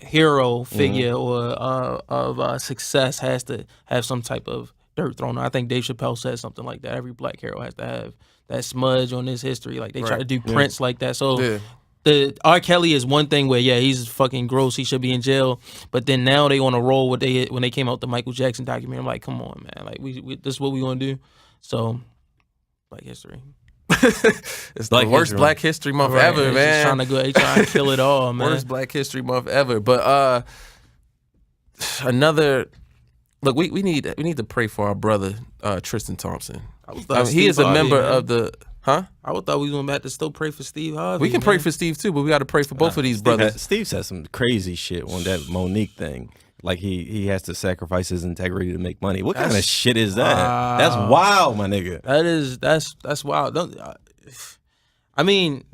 hero figure or of success has to have some type of dirt thrown on. I think Dave Chappelle said something like that. Every black hero has to have that smudge on his history. Like they try to do Prince like that. So the R. Kelly is one thing where he's fucking gross. He should be in jail. But then now they on a roll when they came out the Michael Jackson documentary. I'm like, come on, man. Like we this is what we gonna do. So Black History. It's the worst Black History Month ever, It's man. Just trying to kill it all, man. Worst Black History Month ever. But another look, we need to pray for our brother Tristan Thompson. He is a member of the I would thought we was about to still pray for Steve Harvey. We can pray for Steve too, but we got to pray for both of these brothers. Steve said some crazy shit on that Monique thing. Like he has to sacrifice his integrity to make money. What kind of shit is that? Wow. That's wild, my nigga. That's wild. I mean,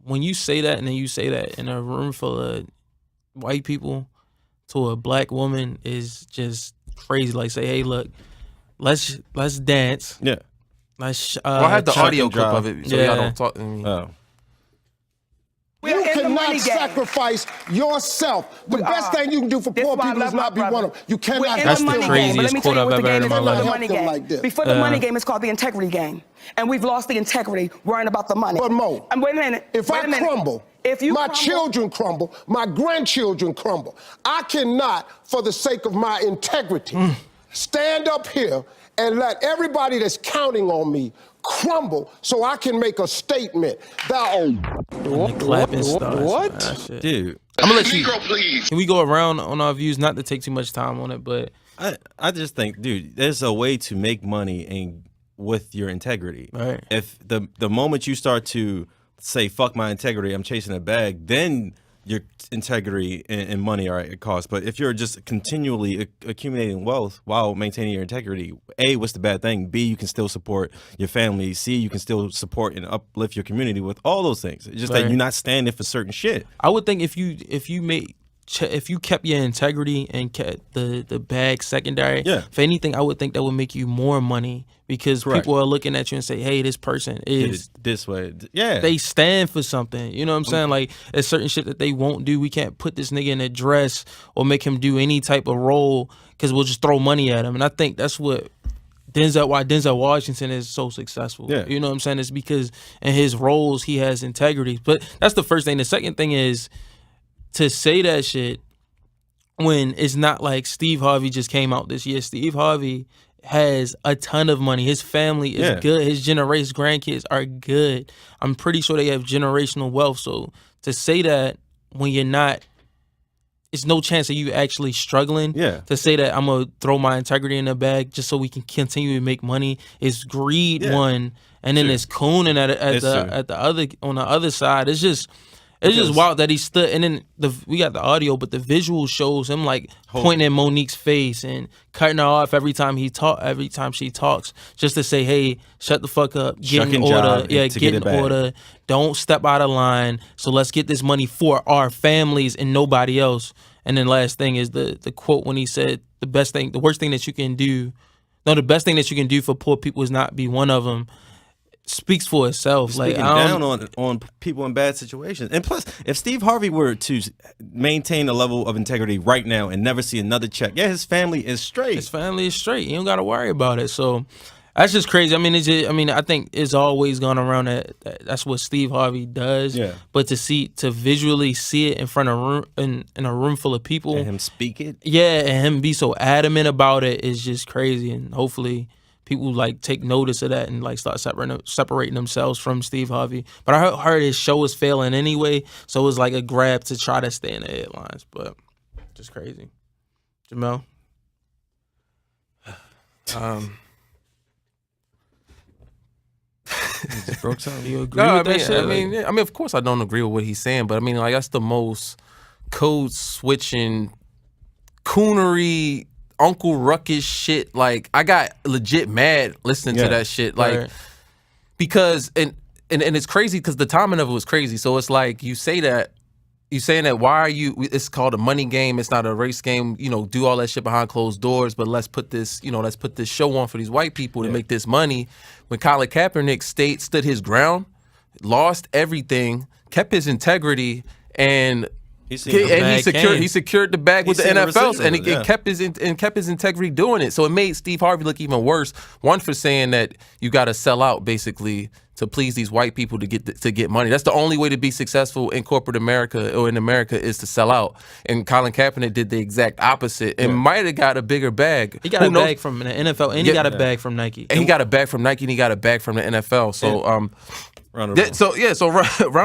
when you say that and then you say that in a room full of white people to a black woman is just crazy. Like say, hey, look, let's dance. Yeah. Let's. Well, I had the Chuck audio and clip drive. of it, so Yeah. y'all don't talk to me. Oh. You cannot sacrifice yourself. The best thing you can do for poor people is not be one of them. You cannot. That's the craziest quote I've ever heard in my life. Help them like this. Before the money game, it's called the integrity game. And we've lost the integrity worrying about the money. But Mo, And wait a minute. if I crumble my children crumble, my grandchildren crumble. I cannot, for the sake of my integrity, stand up here and let everybody that's counting on me crumble so I can make a statement. Clapping stars. What? Dude, I'm gonna let you. Negro, please. Can we go around on our views? Not to take too much time on it, but I just think, dude, there's a way to make money and with your integrity. Right. If the moment you start to say fuck my integrity, I'm chasing a bag, then your integrity and money are at cost. But if you're just continually accumulating wealth while maintaining your integrity, A, what's the bad thing? B, you can still support your family. C, you can still support and uplift your community with all those things. It's just that you're not standing for certain shit. I would think if you kept your integrity and kept the bag secondary, if anything, I would think that would make you more money because people are looking at you and say, hey, this person is this way. Yeah. They stand for something. You know what I'm saying? Like, there's certain shit that they won't do. We can't put this nigga in a dress or make him do any type of role because we'll just throw money at him. And I think that's why Denzel Washington is so successful. Yeah. You know what I'm saying? It's because in his roles, he has integrity. But that's the first thing. The second thing is, to say that shit when it's not like Steve Harvey just came out this year. Steve Harvey has a ton of money. His family is good. His grandkids are good. I'm pretty sure they have generational wealth. So to say that when you're not, it's no chance of you actually struggling. Yeah. To say that I'm going to throw my integrity in the bag just so we can continue to make money is greed, one. And then it's cooning on the other side. It's just wild that he stood, and then we got the audio, but the visual shows him like pointing at Monique's face and cutting her off every time she talks, just to say, "Hey, shut the fuck up, get in order, get in order, don't step out of line. So let's get this money for our families and nobody else." And then last thing is the quote when he said, the best thing that you can do for poor people is not be one of them." Speaks for itself. Speaking down on people in bad situations. And plus, if Steve Harvey were to maintain a level of integrity right now and never see another check, his family is straight. His family is straight. You don't got to worry about it. So that's just crazy. I mean, I think it's always gone around that that's what Steve Harvey does. Yeah. But to visually see it in front of in a room full of people, and him speak it, and him be so adamant about it is just crazy. And hopefully people like take notice of that and like start separating themselves from Steve Harvey. But I heard his show was failing anyway, so it was like a grab to try to stay in the headlines. But just crazy. Jamel? just broke something. You agree with that shit? I mean, of course I don't agree with what he's saying, but I mean, like, that's the most code switching, coonery, Uncle Ruckus shit. Like, I got legit mad listening to that shit. Like, because and it's crazy because the timing of it was crazy. So it's like you saying that why are you? It's called a money game. It's not a race game. You know, do all that shit behind closed doors. But let's put this show on for these white people to make this money. When Colin Kaepernick stood his ground, lost everything, kept his integrity, and he secured the bag with the NFL, and he kept his integrity doing it. So it made Steve Harvey look even worse. One, for saying that you got to sell out basically to please these white people to get money. That's the only way to be successful in corporate America or in America is to sell out. And Colin Kaepernick did the exact opposite and might have got a bigger bag. He got a bag from the NFL, and he got a bag from Nike. And he got a bag from Nike, and he got a bag from the NFL. So round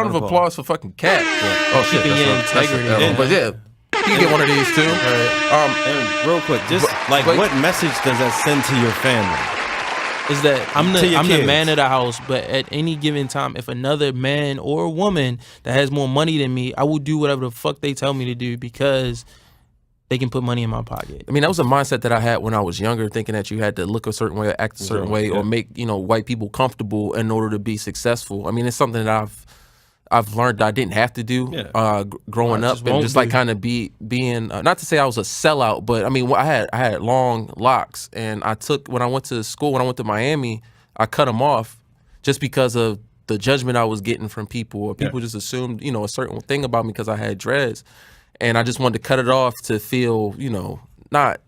of applause for fucking Cap. Oh shit, integrity. But yeah, you get one of these too. And real quick, just what message does that send to your family? Is that I'm the man of the house, but at any given time, if another man or woman that has more money than me, I will do whatever the fuck they tell me to do because they can put money in my pocket. I mean, that was a mindset that I had when I was younger, thinking that you had to look a certain way, or act a certain way, or make white people comfortable in order to be successful. I mean, it's something that I've learned that I didn't have to do growing up, and just like kind of being not to say I was a sellout, but I mean, I had long locks, and when I went to Miami, I cut them off just because of the judgment I was getting from people, or people just assumed a certain thing about me because I had dreads. And I just wanted to cut it off to feel, not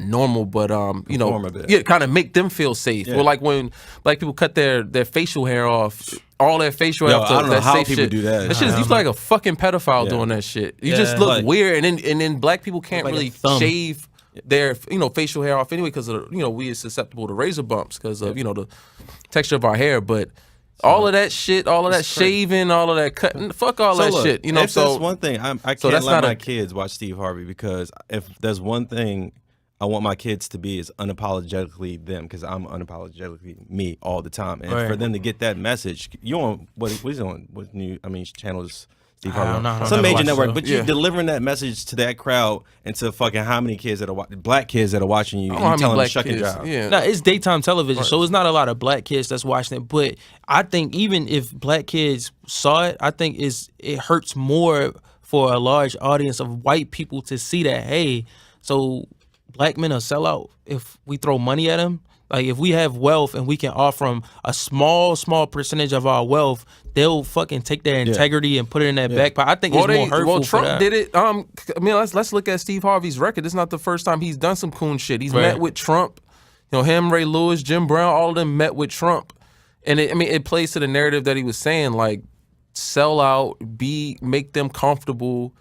normal, but kind of make them feel safe. Or like when black people cut their facial hair off, all that facial hair. Yo, I don't know that how safe people shit. do that. That shit is, you feel like a fucking pedophile doing that shit. You just look Like- weird, and then black people can't Like a really thumb. shave their facial hair off anyway because of we are susceptible to razor bumps because of the texture of our hair, but. All of that shit, all of that shaving, all of that cutting, fuck all that look, shit. if that's one thing, I so can't that's let not my a- kids watch Steve Harvey because if there's one thing I want my kids to be is unapologetically them because I'm unapologetically me all the time. And Right. for them to get that message, you on what he's on? What new? I mean, channels. Steve I don't Harvey, know. I don't some never major watched network, the but show. you're delivering that message to that crowd and to fucking how many kids that are black kids that are watching you. I And don't know you how telling many them to black shut your kids. job. Yeah. No, it's daytime television, so it's not a lot of black kids that's watching it. But I think even if black kids saw it, I think it hurts more for a large audience of white people to see that. Hey, so black men are sellout if we throw money at them. Like if we have wealth and we can offer them a small percentage of our wealth, they'll fucking take their integrity and put it in their back pocket. I think it's more hurtful. Trump for that. did it. I mean, let's look at Steve Harvey's record. This is not the first time he's done some coon shit. He's met with Trump. Him, Ray Lewis, Jim Brown, all of them met with Trump, and it plays to the narrative that he was saying, like sell out, make them comfortable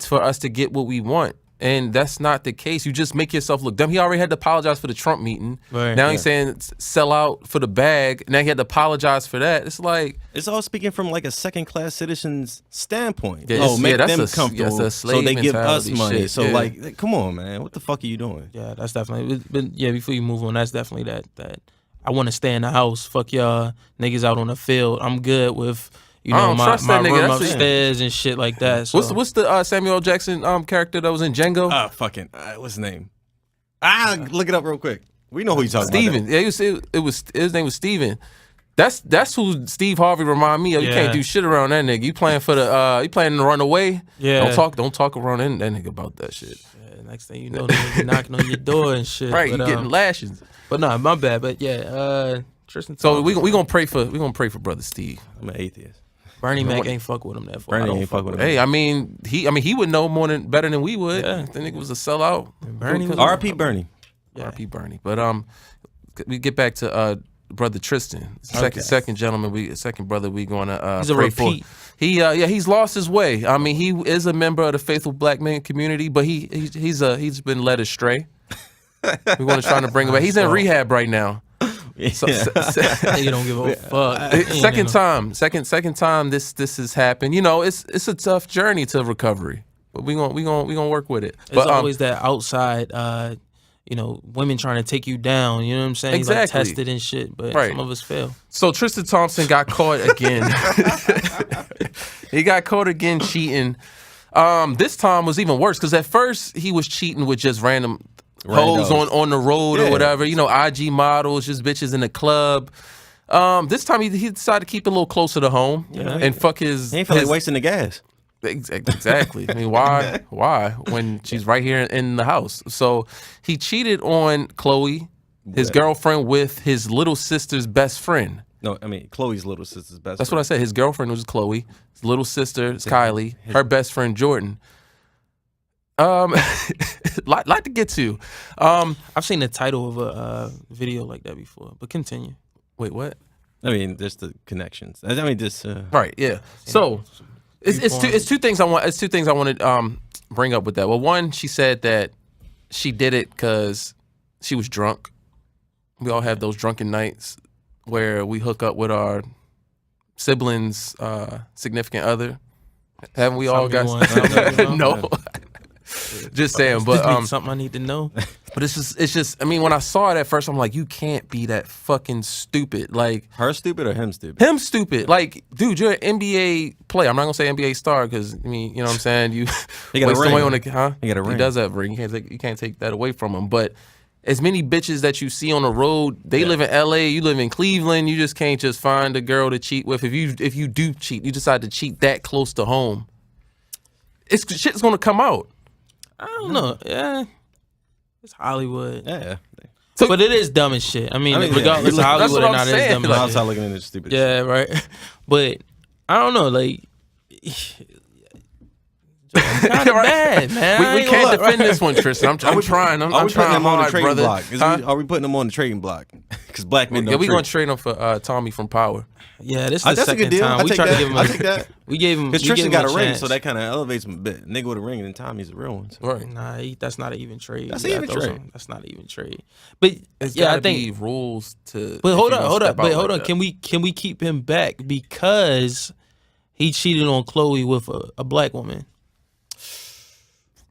for us to get what we want. And that's not the case. You just make yourself look dumb. He already had to apologize for the Trump meeting. Right. Now he's saying sell out for the bag. Now he had to apologize for that. It's like It's all speaking from like a second class citizen's standpoint. Yeah, Oh, make that's them a comfortable that's a so slave they give us mentality money. shit, So yeah. like, come on, man, what the fuck are you doing? Yeah, that's definitely. But yeah, before you move on, that's definitely that. I want to stay in the house. Fuck y'all niggas out on the field. I'm good with I my don't trust my that nigga. room That's it. upstairs and shit like that. So. what's the Samuel L. Jackson character that was in Django? What's his name? Look it up real quick. We know who you talking Steven. about. Yeah, his name was Steven. That's who Steve Harvey remind me of. You can't Yeah. do shit around that nigga. You playing to run away? Yeah. Don't talk around that nigga about that shit. Yeah, next thing you know, they be knocking on your door and shit. Right, But, you getting lashes. But no, my bad. But yeah, Tristan. So Thompson, we gonna pray for brother Steve. I'm an atheist. Bernie Mac ain't fuck with him that far. Bernie I don't ain't fuck with him. Hey, I mean he would know better than we would. Yeah. The nigga was a sellout. Bernie was- R.P. Bernie. R.P. Bernie. But we get back to brother Tristan, second gentleman, second brother we gonna He's a pray for. repeat. He's lost his way. I mean, he is a member of the faithful black man community, but he's been led astray. We're gonna try to bring him back. He's in rehab right now. So, You don't give a fuck. second time this has happened. It's a tough journey to recovery, but we gonna work with it. There's But always that outside, women trying to take you down. You know what I'm saying? Exactly. Like tested and shit, but Right. some of us fail. So Tristan Thompson got caught again. He got caught again cheating. This time was even worse because at first he was cheating with just random hoes on the road or whatever. IG models, just bitches in the club. This time he decided to keep it a little closer to home and fuck his. He ain't feel like wasting the gas. Exactly. I mean, why? Why when she's right here in the house? So he cheated on Chloe, his girlfriend, with his little sister's best friend. No, I mean Chloe's little sister's best. That's what I said. His girlfriend was Chloe. His little sister is Kylie. Her best friend Jordan. Lot to get to. I've seen the title of a video like that before, but continue. Wait, what? I mean, just the connections. I mean, just Right. Yeah. So it's two things I want. It's two things I want to bring up with that. Well, one, she said that she did it because she was drunk. We all have those drunken nights where we hook up with our siblings' significant other. Haven't we all got? No. Just saying, but something I need to know. But it's just. I mean, when I saw it at first, I'm like, you can't be that fucking stupid. Like her stupid or him stupid? him stupid. Like, dude, you're an NBA player. I'm not gonna say NBA star because I mean, you know what I'm saying. You He got a waste away ring. on the huh? He got a ring. He does have a ring. You can't take that away from him. But as many bitches that you see on the road, they live in LA. You live in Cleveland. You just can't just find a girl to cheat with. If you do cheat, you decide to cheat that close to home. Shit's gonna come out. I don't know. Yeah, it's Hollywood. Yeah. But it is dumb as shit. I mean, I mean, regardless yeah. of That's Hollywood what or I'm not, it's saying. dumb From as outside shit. looking at this stupid. Yeah, right. But I don't know. Like, Kind of bad, man. We can't defend this one, Tristan. I'm trying. I'm Are we putting trying them on the hard, trading brother. block? Huh? Are we putting them on the trading block? Because black men Yeah, don't we gonna trade. trade him for Tommy from Power. Yeah, this is the That's a second good deal. time I we take tried to that. give him. I take that. We gave him. Because we gave Tristan him got a a ring, chance. so that kind of elevates him a bit. Nigga with a ring, and then Tommy's a real one. So. Right. Nah, that's not an even trade. That's You an gotta even throw trade. That's not an even trade. But It's yeah, I gotta think. be rules to. But if hold you on, gonna hold on. step But out hold like on. that. Can we keep him back because he cheated on Chloe with a black woman?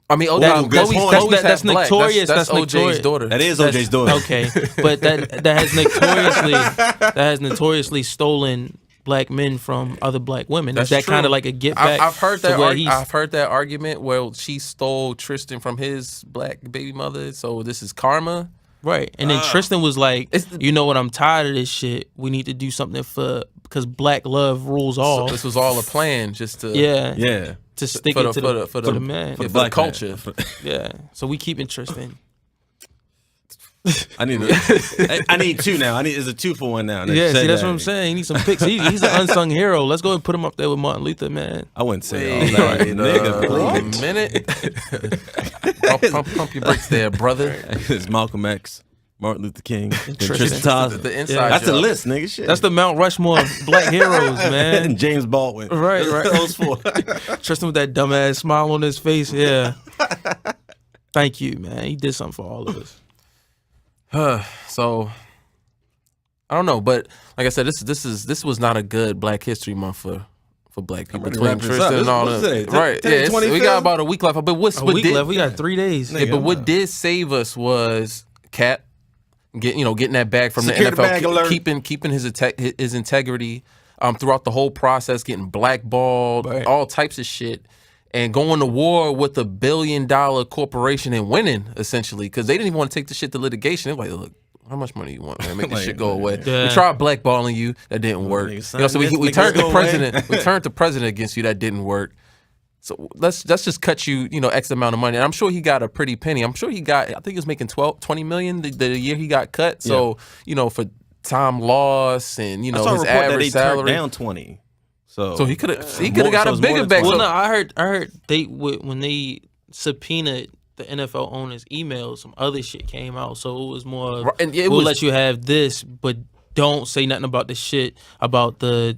I mean, That- Chloe's that's half black. notorious. That's That's OJ's notorious. daughter. That is OJ's daughter. Okay, but that has notoriously stolen black men from other black women. That's Is that true. kind of like a get back? I've heard to that. where he's- I've heard that argument where she stole Tristan from his black baby mother. So this is karma. Right. And then Tristan was like, It's- you know what, I'm tired of this shit. We need to do something because black love rules all. So this was all a plan, just to yeah. Yeah. To stick for it the- to for the, the- for to the- the man. for the black man. culture. Yeah. So we keeping Tristan. I need I need two now. It's a 2-for-1 now. Yeah, see, that's what I'm saying. He needs some picks. He's an unsung hero. Let's go and put him up there with Martin Luther, man. I wouldn't say Wait all that. a Nigga, minute. pump your brakes there, brother. it's Malcolm X, Martin Luther King, and Tristan. Tristan Thompson. The inside That's the job. list, nigga. Shit. That's the Mount Rushmore of black heroes, man. and James Baldwin. Right, right. Those four. Tristan with that dumbass smile on his face. Yeah. Thank you, man. He did something for all of us. So I don't know, but like I said, this was not a good Black History Month for black people. ready to Between wrap this up. Tristan and all What's that, today? right? Yeah, 10th, we 25th? got about a week left. But what Week did left. We got 3 days. yeah, but what did save us was Cap getting that bag from Secure the the NFL, bag alert. keeping his integrity throughout the whole process, getting blackballed, Right. all types of shit. And going to war with a $1 billion corporation and winning, essentially, because they didn't even want to take the shit to litigation. They're like, look, how much money you want, man? Make this Like, shit go away. yeah. We tried blackballing you, that didn't work. nigga, You know, so sign this, we make turned this the go president. away. We turned the president against you, that didn't work. So let's just cut you, X amount of money. And I'm sure he got a pretty penny. I'm sure he got, I think he was making 20 million the year he got cut. So, for time loss and, I his saw a report that average they salary. turned down 20. So So he could have more- got so a it's more bigger than bag. 20. Well, So- no, I heard when they subpoenaed the NFL owners' emails, some other shit came out. So it was more of, Right, and it we'll was- let you have this, but don't say nothing about the shit about the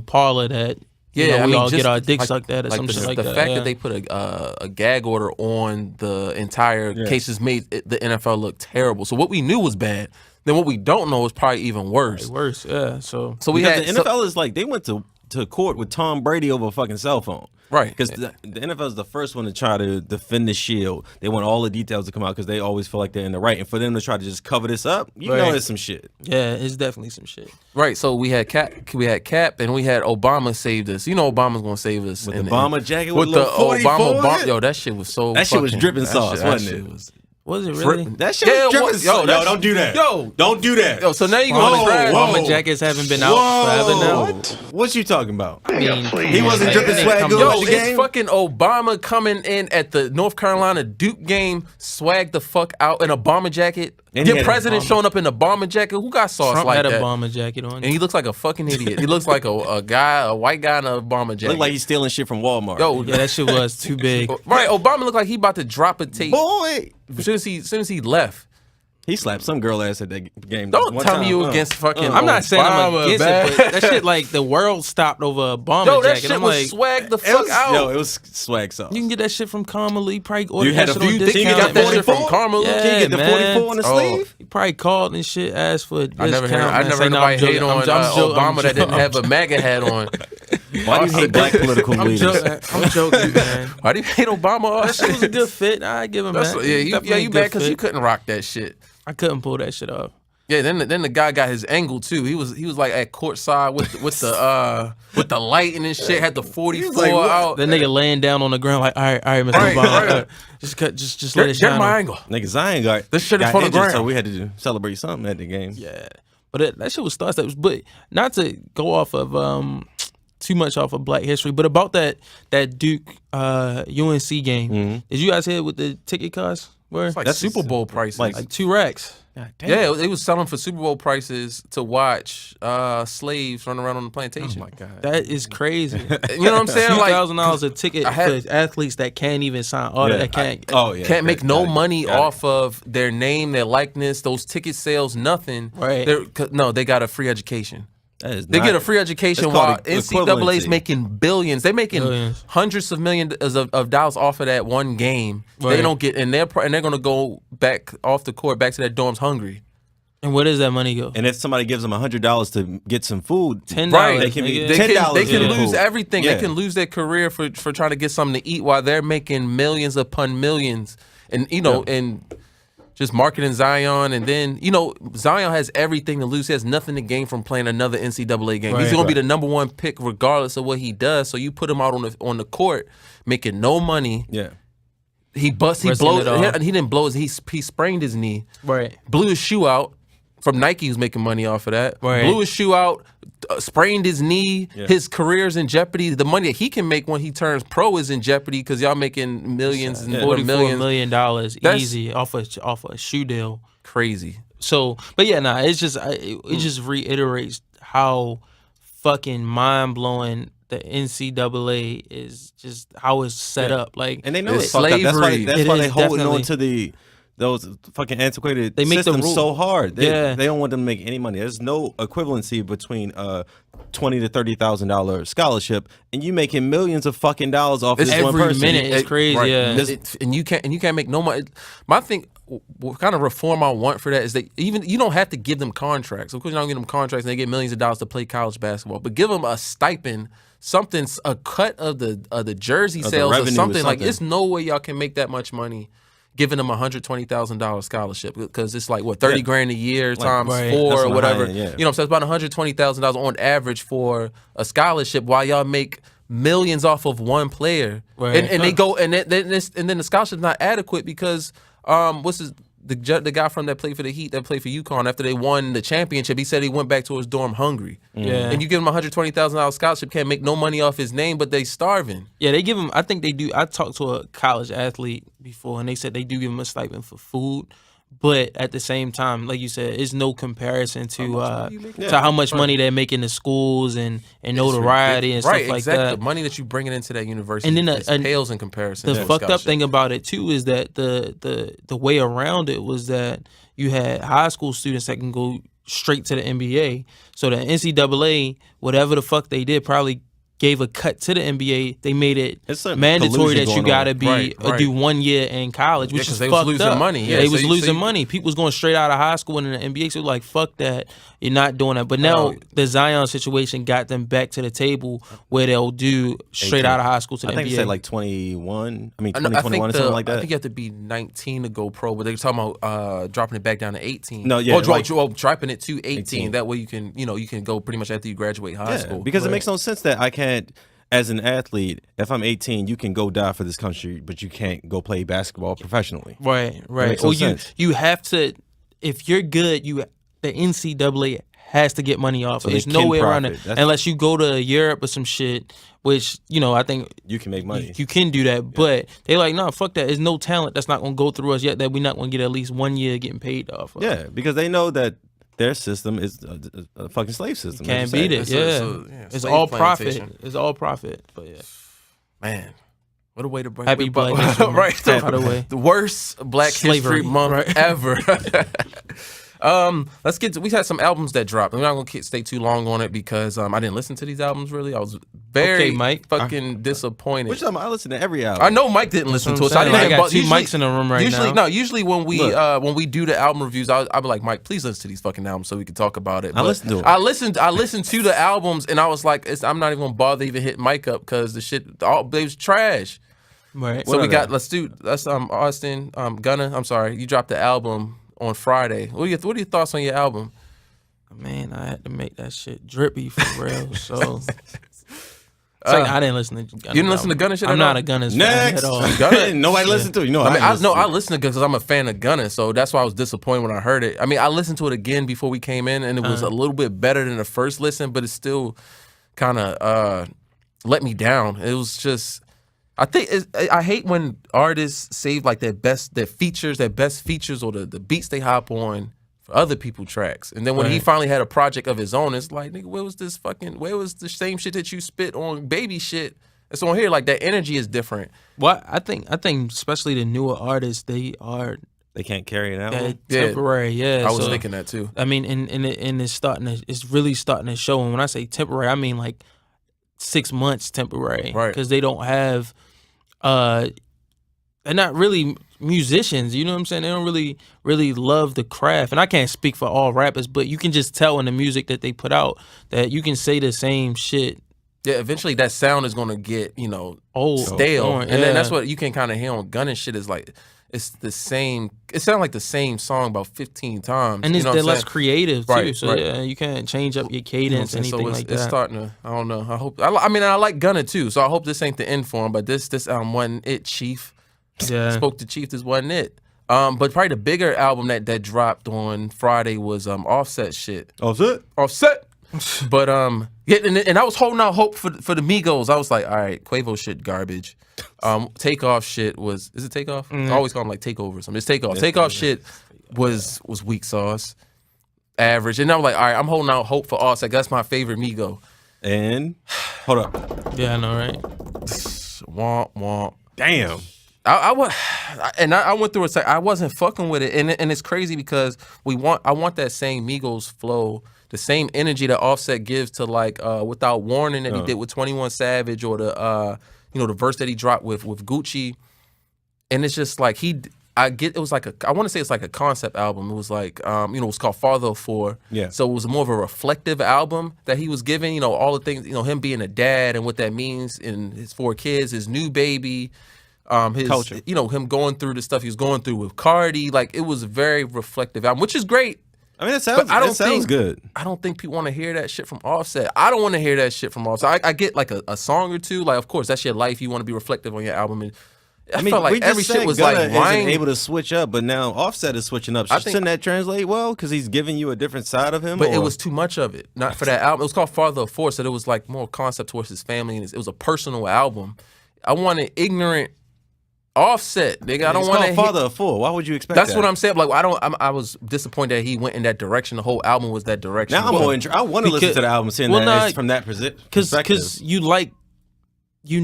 parlor that we all just get our dick like- sucked at or some shit like the that. fact yeah. that they put a gag order on the entire cases made the NFL look terrible. So what we knew was bad. Then what we don't know is probably even worse. worse, yeah. So So we because had the NFL is like they went to court with Tom Brady over a fucking cell phone. Right. Because the NFL is the first one to try to defend the shield. They want all the details to come out because they always feel like they're in the right. And for them to try to just cover this up, you know Right. it's some shit. yeah, it's definitely some shit. right. So we had Cap, and we had Obama saved us. Obama's gonna save us With and- the bomber jacket with with, the little 44 Obama in it? yo, that shit was so. That shit was fucking- dripping that sauce, shit- that wasn't shit it? was- Was it really? That shit Yeah, was dripping what- yo, sauce. that's- don't do that. yo. Don't do that. Yo, so now you gonna trash. Bomber jackets haven't been out forever now. What you talking about? I mean, please. He wasn't dripping They swag come good to- at Yo, the it's game? fucking Obama coming in at the North Carolina Duke game, swag the fuck out in a bomber jacket. And he Your had a president bomber. showing up in a bomber jacket. Who got sauce Trump like had a that? bomber jacket on. And he looks like a fucking idiot. He looks like a white guy in a bomber jacket. Look like he's stealing shit from Walmart. Yo, Yeah, that shit was too big. right. Obama looked like he about to drop a tape boy. as soon as he left. He slapped some girl ass at that game. Don't one tell time. me you against fucking. I'm not saying I'm Obama, against man. it, but that shit like the world stopped over a bomber Yo, that jacket. shit I'm was like, swag the It fuck was, out. yo, it was swag sauce. you can get that shit from Kamala. You probably ordered You had that a shit on few- You discount. got that shit from 44? Carmel. Yeah, Can you get the man. 44 on the Oh. sleeve? He probably called and shit, asked for a discount. I never heard man. nobody Say, hate no, on I'm joking. Obama that didn't have a MAGA hat on. Why do you hate black political I'm leaders? joking. I'm joking, man. Why do you hate Obama? That shit was a good fit. I give him That's, that. yeah, you Definitely a mad good because you fit. couldn't rock that shit. I couldn't pull that shit off. Yeah, then the guy got his angle too. He was like at courtside with the lighting and shit. Had the 44 like, what? out. That nigga laying down on the ground like, all right, Mr. Right, Obama, right. just let it Get shine. my on. angle. Nigga, Zion got This shit is got for the injured, ground. so we had to celebrate something at the game. Yeah, but that shit was star steps. But not to go off of too much off of Black History, but about that Duke UNC game. Mm-hmm. Did you guys hear what the ticket cost? It's like That's Super Bowl prices. like- Like 2 racks. Yeah, they was selling for Super Bowl prices to watch slaves run around on the plantation. Oh my god. That is crazy. You know what I'm saying? Like, $2,000 a ticket had- for athletes that can't even sign. That can't. can't make no money got it. off of their name, their likeness, those ticket sales, nothing. Right. No, they got a free education. That is They not- get a free education it's while called NCAA's equivalency. making billions. They're making Billions. hundreds of millions of dollars off of that one game. Right. They don't get, and they're going to go back off the court, back to their dorms hungry. And where does that money go? And if somebody gives them $100 to get some food, $10. Right. They can be nigga. They $10 can in lose food. everything. Yeah. They can lose their career for trying to get something to eat while they're making millions upon millions. And and just marketing Zion, and then Zion has everything to lose. He has nothing to gain from playing another NCAA game. He's Right. going to be the number one pick regardless of what he does. So you put him out on the court making no money. Yeah. He Resting blows. it off. He didn't blow his. He sprained his knee. Right. Blew his shoe out. From Nike, who's making money off of that. Right. Blew his shoe out, sprained his knee. Yeah. His career's in jeopardy. The money that he can make when he turns pro is in jeopardy because y'all making millions and more $44 millions. million That's- easy off a shoe deal. Crazy. So, but yeah, it's just it just reiterates how fucking mind blowing the NCAA is, just how it's set up. Like, And they know It's it's fucked up. That's why slavery. that's It why is they holding definitely. on to those fucking antiquated They make the systems rule. so hard. Yeah. They don't want them to make any money. There's no equivalency between $20,000 to $30,000 scholarship and you making millions of fucking dollars off It's this one every person. minute is crazy. Right. Yeah. And you can't make no money. My thing, what kind of reform I want for that is that even you don't have to give them contracts. Of course, you don't give them contracts and they get millions of dollars to play college basketball, but give them a stipend, something, a cut of the jersey the sales or revenue or something. Like, something. it's no way y'all can make that much money giving them $120,000 scholarship because it's like what 30 Yeah. grand a year times right. 4 That's or on the whatever. high end, yeah. You know what I'm saying? It's about $120,000 on average for a scholarship while y'all make millions off of one player. Right. And they go and then the scholarship's not adequate because the guy from that played for the Heat that played for UConn after they won the championship, he said he went back to his dorm hungry. Yeah. And you give him a $120,000 scholarship, can't make no money off his name, but they starving. Yeah, they give them. I think they do. I talked to a college athlete before, and they said they do give them a stipend for food, but at the same time, like you said, it's no comparison to how much money they're making to schools and notoriety and Right, stuff like exactly. that. The money that you bringing into that university And then pales in comparison. The to fucked up scholarship. thing about it too is that the way around it was that you had high school students that can go straight to the NBA. So the NCAA, whatever the fuck they did, probably gave a cut to the NBA. They made it It's some mandatory collusion that you going gotta on. be Right. do 1 year in college, which 'cause is they was fucked losing up. money. Yeah, they so was you- losing money. People was going straight out of high school and in the NBA. So like, fuck that. You're not doing that. But now the Zion situation got them back to the table where they'll do straight out of high school to the I think NBA. they said like 21. I mean, I know- 2021 or something like I that. think you have to be 19 to go pro, but they're talking about dropping it back down to 18. No, yeah, dropping it to 18. 18. That way you can go pretty much after you graduate high Yeah, school. because it makes no sense that I can't, as an athlete, if I'm 18, you can go die for this country, but you can't go play basketball professionally. Right. makes no Or sense. you have to, if you're good, the NCAA has to get money off. So There's they no can way around it profit. That's- unless you go to Europe or some shit, which I think You can make money. you can do that. But they like, no, fuck that. There's no talent that's not gonna go through us yet that we're not gonna get at least 1 year getting paid off of. Yeah, because they know that their system is a fucking slave system. Can't That's what I'm beat it. saying. It's slave all plantation. profit. It's all profit. But yeah. Man, what a way to break Happy Black History Month, right? by the way. The worst Black Slavery, History Month right? ever. Let's get to. We had some albums that dropped. We're not gonna stay too long on it because I didn't listen to these albums really. I was very Okay, Mike. fucking disappointed. Which time I listen to every album. I know Mike didn't listen to what it. So I I'm didn't saying. I have got two mics in the room right usually, now. No, usually when we do the album reviews, I'll be like, Mike, please listen to these fucking albums so we can talk about it. I But listened to 'em. I listened to the albums and I was like, I'm not even gonna bother even hit Mike up because the shit they was trash. Right. So are they? let's Austin Gunna. I'm sorry, you dropped the album on Friday. What are your thoughts on your album? Man, I had to make that shit drippy for real. So I didn't listen to Gunna. You didn't listen to Gunna shit I'm at not all? a Gunna's Next, fan at all. Gunna- nobody listened to it. You know, I mean, ain't I listen listened to it because I'm a fan of Gunna, so that's why I was disappointed when I heard it. I mean, I listened to it again before we came in, and it was a little bit better than the first listen, but it still kind of let me down. It was just, I think I hate when artists save like their best features, or the beats they hop on for other people's tracks. And then when he finally had a project of his own, it's like, nigga, where was the same shit that you spit on Baby shit? It's on here. Like, that energy is different. Well, I think especially the newer artists, they can't carry it out. Temporary, yeah. I was thinking that too. I mean, and it's really starting to show. And when I say temporary, I mean like 6 months temporary, right? Because they don't have, they're not really musicians. You know what I'm saying? They don't really love the craft. And I can't speak for all rappers, but you can just tell in the music that they put out that you can say the same shit. Yeah, eventually that sound is gonna get old, stale, and then that's what you can kind of hear on Gunna shit is like. It's the same. It sounds like the same song about 15 times, and they're less creative too. Right, so yeah, you can't change up your cadence, anything like that. It's starting to. I don't know. I hope. I mean, I like Gunna too, so I hope this ain't the end for him. But this album wasn't it, Chief. Yeah, spoke to Chief. This wasn't it. But probably the bigger album that dropped on Friday was Offset shit. Offset. But yeah, and I was holding out hope for the Migos. I was like, all right, Quavo shit garbage. Takeoff shit was it Takeoff? I always call him like Takeover or something. It's Takeoff. Takeoff shit was weak sauce, average. And I was like, all right, I'm holding out hope for Offset. That's my favorite Migo. And hold up. Yeah, I know, right? Womp womp. Damn. I went through it. I wasn't fucking with it, and it's crazy because I want that same Migos flow. The same energy that Offset gives to like Without Warning that he did with 21 Savage, or the the verse that he dropped with Gucci, and it's just like it was like I want to say it's like a concept album. It was like it was called Father of Four. Yeah. So it was more of a reflective album that he was giving. All the things him being a dad and what that means in his 4 kids, his new baby, his culture. Him going through the stuff he was going through with Cardi. Like, it was a very reflective album, which is great. I mean, it sounds good. I don't think people want to hear that shit from Offset. I don't want to hear that shit from Offset. I get like a song or two. Like, of course, that's your life. You want to be reflective on your album. And I felt like every shit was Gunna like whining. isn't able to switch up, but now Offset is switching up. Shouldn't that translate well? Because he's giving you a different side of him. But it was too much of it. Not for that album. It was called Father of Four, so it was like more concept towards his family, and it was a personal album. I wanted ignorant Offset, nigga. I don't want to. Father of Four. Why would you expect that? That's what I'm saying. Like, I was disappointed that he went in that direction. The whole album was that direction. Now I'm more interested. I want to listen to the album, seeing that it's from that perspective. Because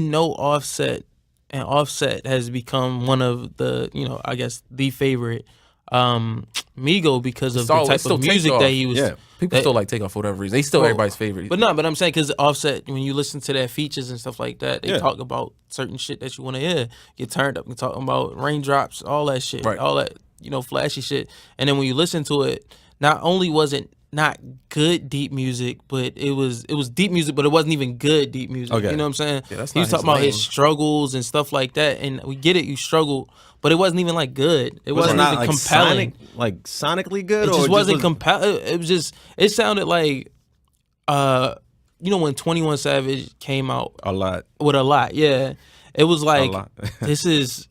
Offset, and Offset has become one of the I guess the favorite Migo because of the type of music that he was. Yeah. People still like Takeoff for whatever reason. He's still everybody's favorite. But I'm saying because Offset, when you listen to their features and stuff like that, they talk about certain shit that you want to hear. Get turned up and talking about raindrops, all that shit, all that flashy shit. And then when you listen to it, not only was it not good deep music, but it was deep music, but it wasn't even good deep music. Okay. You know what I'm saying? Yeah, that's he was not talking about his his struggles and stuff like that, and we get it. You struggle, but it wasn't even like good. It wasn't even like compelling. Sonically good. It just wasn't compelling. It was just. It sounded like, when 21 Savage came out a lot. Yeah, it was like this is.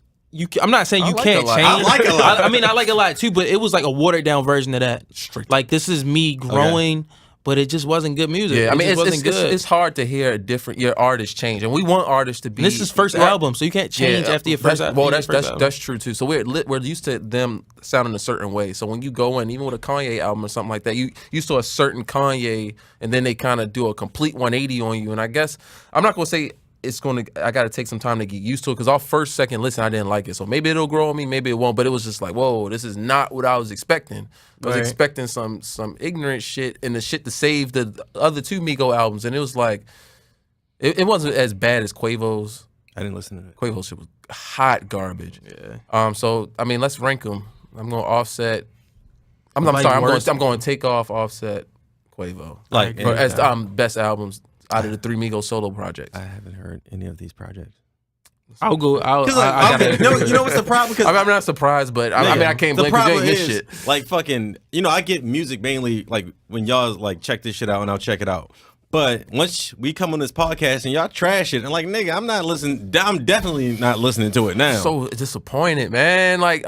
I'm not saying you can't change. I like a lot. I mean, I like a lot too, but it was like a watered down version of that. Like, this is me growing, but it just wasn't good music. Yeah, I mean, it's hard to hear your artist change, and we want artists to be. This is first album, so you can't change after your first album. Well, that's true too. So we're used to them sounding a certain way. So when you go in, even with a Kanye album or something like that, you used to a certain Kanye, and then they kind of do a complete 180 on you. And I guess I'm not gonna say. I got to take some time to get used to it, because our second listen, I didn't like it. So maybe it'll grow on me, maybe it won't. But it was just like, whoa, this is not what I was expecting. I was expecting some ignorant shit and the shit to save the other 2 Migo albums. And it was like, it wasn't as bad as Quavo's. I didn't listen to it. Quavo's shit was hot garbage. Yeah. So, I mean, let's rank them. I'm going Offset. I'm going Takeoff, Offset, Quavo. As best albums out of the 3 Migos solo projects. I haven't heard any of these projects. I'll go. You know what's the problem? Because I'm not surprised, but I can't blame because you ain't miss shit. Like, fucking, I get music mainly like when y'all like check this shit out, and I'll check it out. But once we come on this podcast and y'all trash it, and like, nigga, I'm not listening. I'm definitely not listening to it now. So disappointed, man. Like,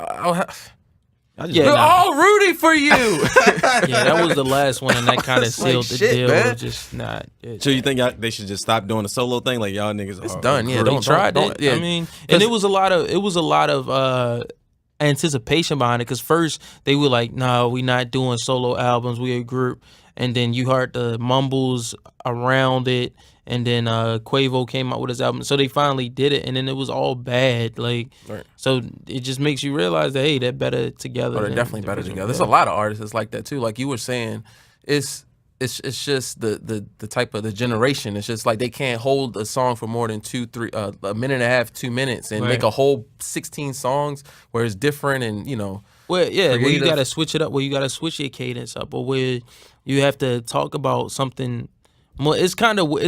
We're all rooting for you. Yeah, that was the last one, and that kind of sealed the shit, deal. man. Just not. So you think they should just stop doing the solo thing? Like y'all niggas, It's done. Yeah, They tried it. Yeah. I mean, and it was a lot of anticipation behind it, because first they were like, "No, we not doing solo albums. We a group." And then you heard the mumbles around it, and then Quavo came out with his album. So they finally did it, and then it was all bad. Like, so it just makes you realize that, hey, they're better together. Oh, they're definitely better together. There's a lot of artists that's like that too. Like you were saying, it's just the type of the generation. It's just like they can't hold a song for more than 2-3 a minute and a half, 2 minutes, and make a whole 16 songs where it's different and Well, yeah, where you creative. gotta switch it up, where you gotta switch your cadence up, or where you have to talk about something more. It's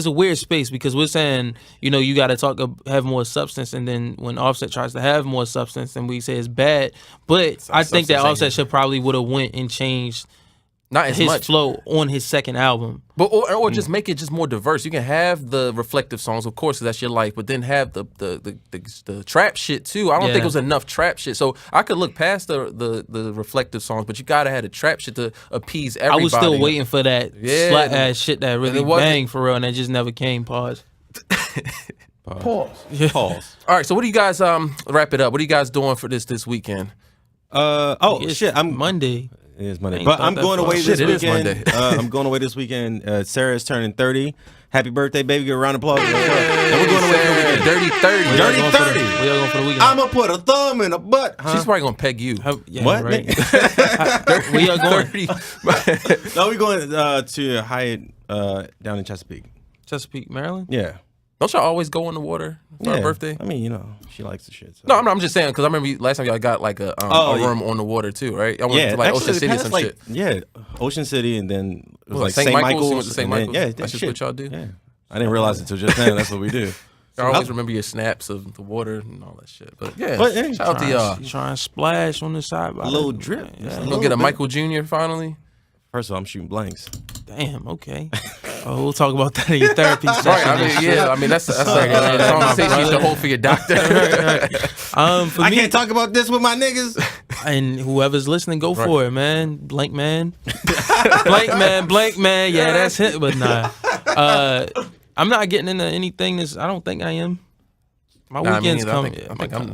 a weird space, because we're saying, you gotta have more substance, and then when Offset tries to have more substance, then we say it's bad. But I think that Offset should probably would have went and changed not as his much flow on his second album. But or just make it just more diverse. You can have the reflective songs, of course, 'cause that's your life, but then have the trap shit too. I don't think it was enough trap shit. So I could look past the reflective songs, but you gotta have the trap shit to appease everybody. I was still waiting for that slut ass shit that really it wasn't- banged for real, and it just never came. Pause. Pause. All right, so what do you guys wrap it up? What are you guys doing for this weekend? It's Shit, I'm Monday. It is Monday, Ain't but thought I'm that going far. away Shit, this it is weekend. Monday. I'm going away this weekend. Sarah is turning 30. Happy birthday, baby! Give a round of applause. And we're going away for the weekend. Dirty 30. Dirty Going for the- 30. Where y'all going for the weekend? I'm gonna put a thumb in a butt. Huh? She's probably gonna peg you. Yeah, What? Right. Where y'all going? 30. No, we're going to Hyatt down in Chesapeake. Chesapeake, Maryland. Yeah. Don't y'all always go in the water for her birthday? I mean, she likes the shit. So. No, I'm just saying because I remember last time y'all got like a room on the water too, right? Y'all went to like actually, Ocean City or past, some like, shit. Yeah, Ocean City, and then it was What, like St. St. Michael's? Michael's. You went to St. and then- Michael's? Yeah, That's just shit. what y'all do? Yeah, I didn't realize it until just then. That's what we do. I always remember your snaps of the water and all that shit. But yeah, But, hey, shout out to y'all. Trying to splash on the side. A little drip. Yeah. Just a You little gonna get a bit. Michael Jr. finally? First of all, I'm shooting blanks. Damn. Okay. Oh, we'll talk about that in your therapy session. Right. I mean that's a conversation you should hold for your doctor. For I me, can't talk about this with my niggas. and whoever's listening, go for it, man. Blank man. Blank man. Yeah, that's it. But nah. I'm not getting into anything. I don't think I am. My weekend's coming. I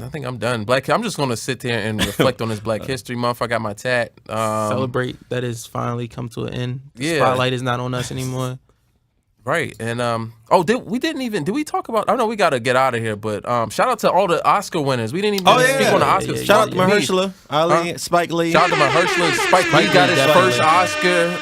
think I'm done. I'm just gonna sit there and reflect on this Black History Month. I got my tat. Celebrate that it's finally come to an end. The Yeah. spotlight is not on us anymore. Right, and did we talk about? I know we got to get out of here, but shout out to all the Oscar winners. We didn't even speak on the Oscars. Shout out to Mahershala Ali, Spike Lee. Shout out to Mahershala. Spike Lee got his first Oscar.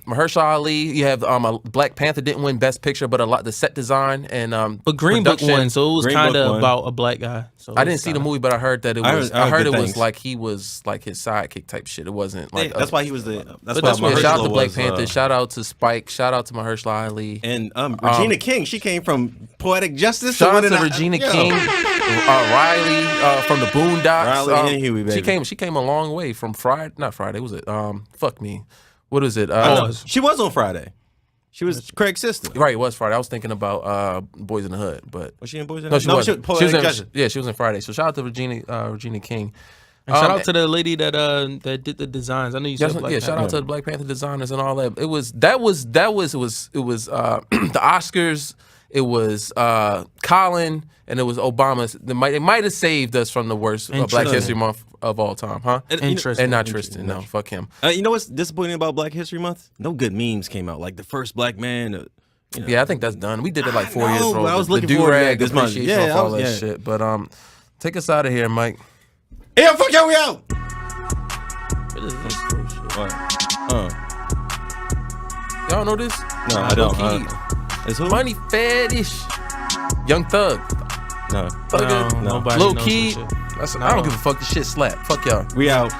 Mahershala Ali. You have a Black Panther didn't win Best Picture, but the set design and But Green Book production. won, so it was Green kind Book of won. about a black guy. So I didn't see the movie, but I heard that it I was. heard- I heard I heard good it was things. like he was like his sidekick type shit. It wasn't like That's why he was the. That's But why that's why Mahershala shout out to Black was, Panther. Shout out to Spike. Shout out to Mahershala Ali. And Regina King, she came from Poetic Justice. Shout out winning to the- Regina Yo. King, Riley from the Boondocks. Riley and Huey, baby. She came a long way from Friday. Not Friday. Was it? Fuck me. What is it? She was on Friday. She was Craig's sister. Right, it was Friday. I was thinking about Boys in the Hood, but Was she in Boys in the no, Hood? she wasn't. She was Poetic in, Justice. yeah, she was in Friday. So shout out to Regina King. And shout out to the lady that did the designs. I know you said Black shout Panther. out to the Black Panther designers and all that. It was the Oscars. It was Colin and it was Obama's. They might have saved us from the worst Black Interesting. History Month of all time, huh? Interesting. And not Tristan. No, fuck him. You know what's disappointing about Black History Month? No good memes came out. Like the first black man. Yeah, I think that's done. We did it like 4 years know, ago. but I was The looking forward to do-rag, that this month. appreciation Yeah, of all I was- that yeah. shit. But take us out of here, Mike. Hey, yo, fuck yo, we out. What is this bullshit? Y'all know this? No, I don't. Low-key. It's who? Money Fetish. Young Thug. No. Thugger. No, nobody Lil knows Key. this shit. I don't give a fuck. This shit slap. Fuck y'all. We out.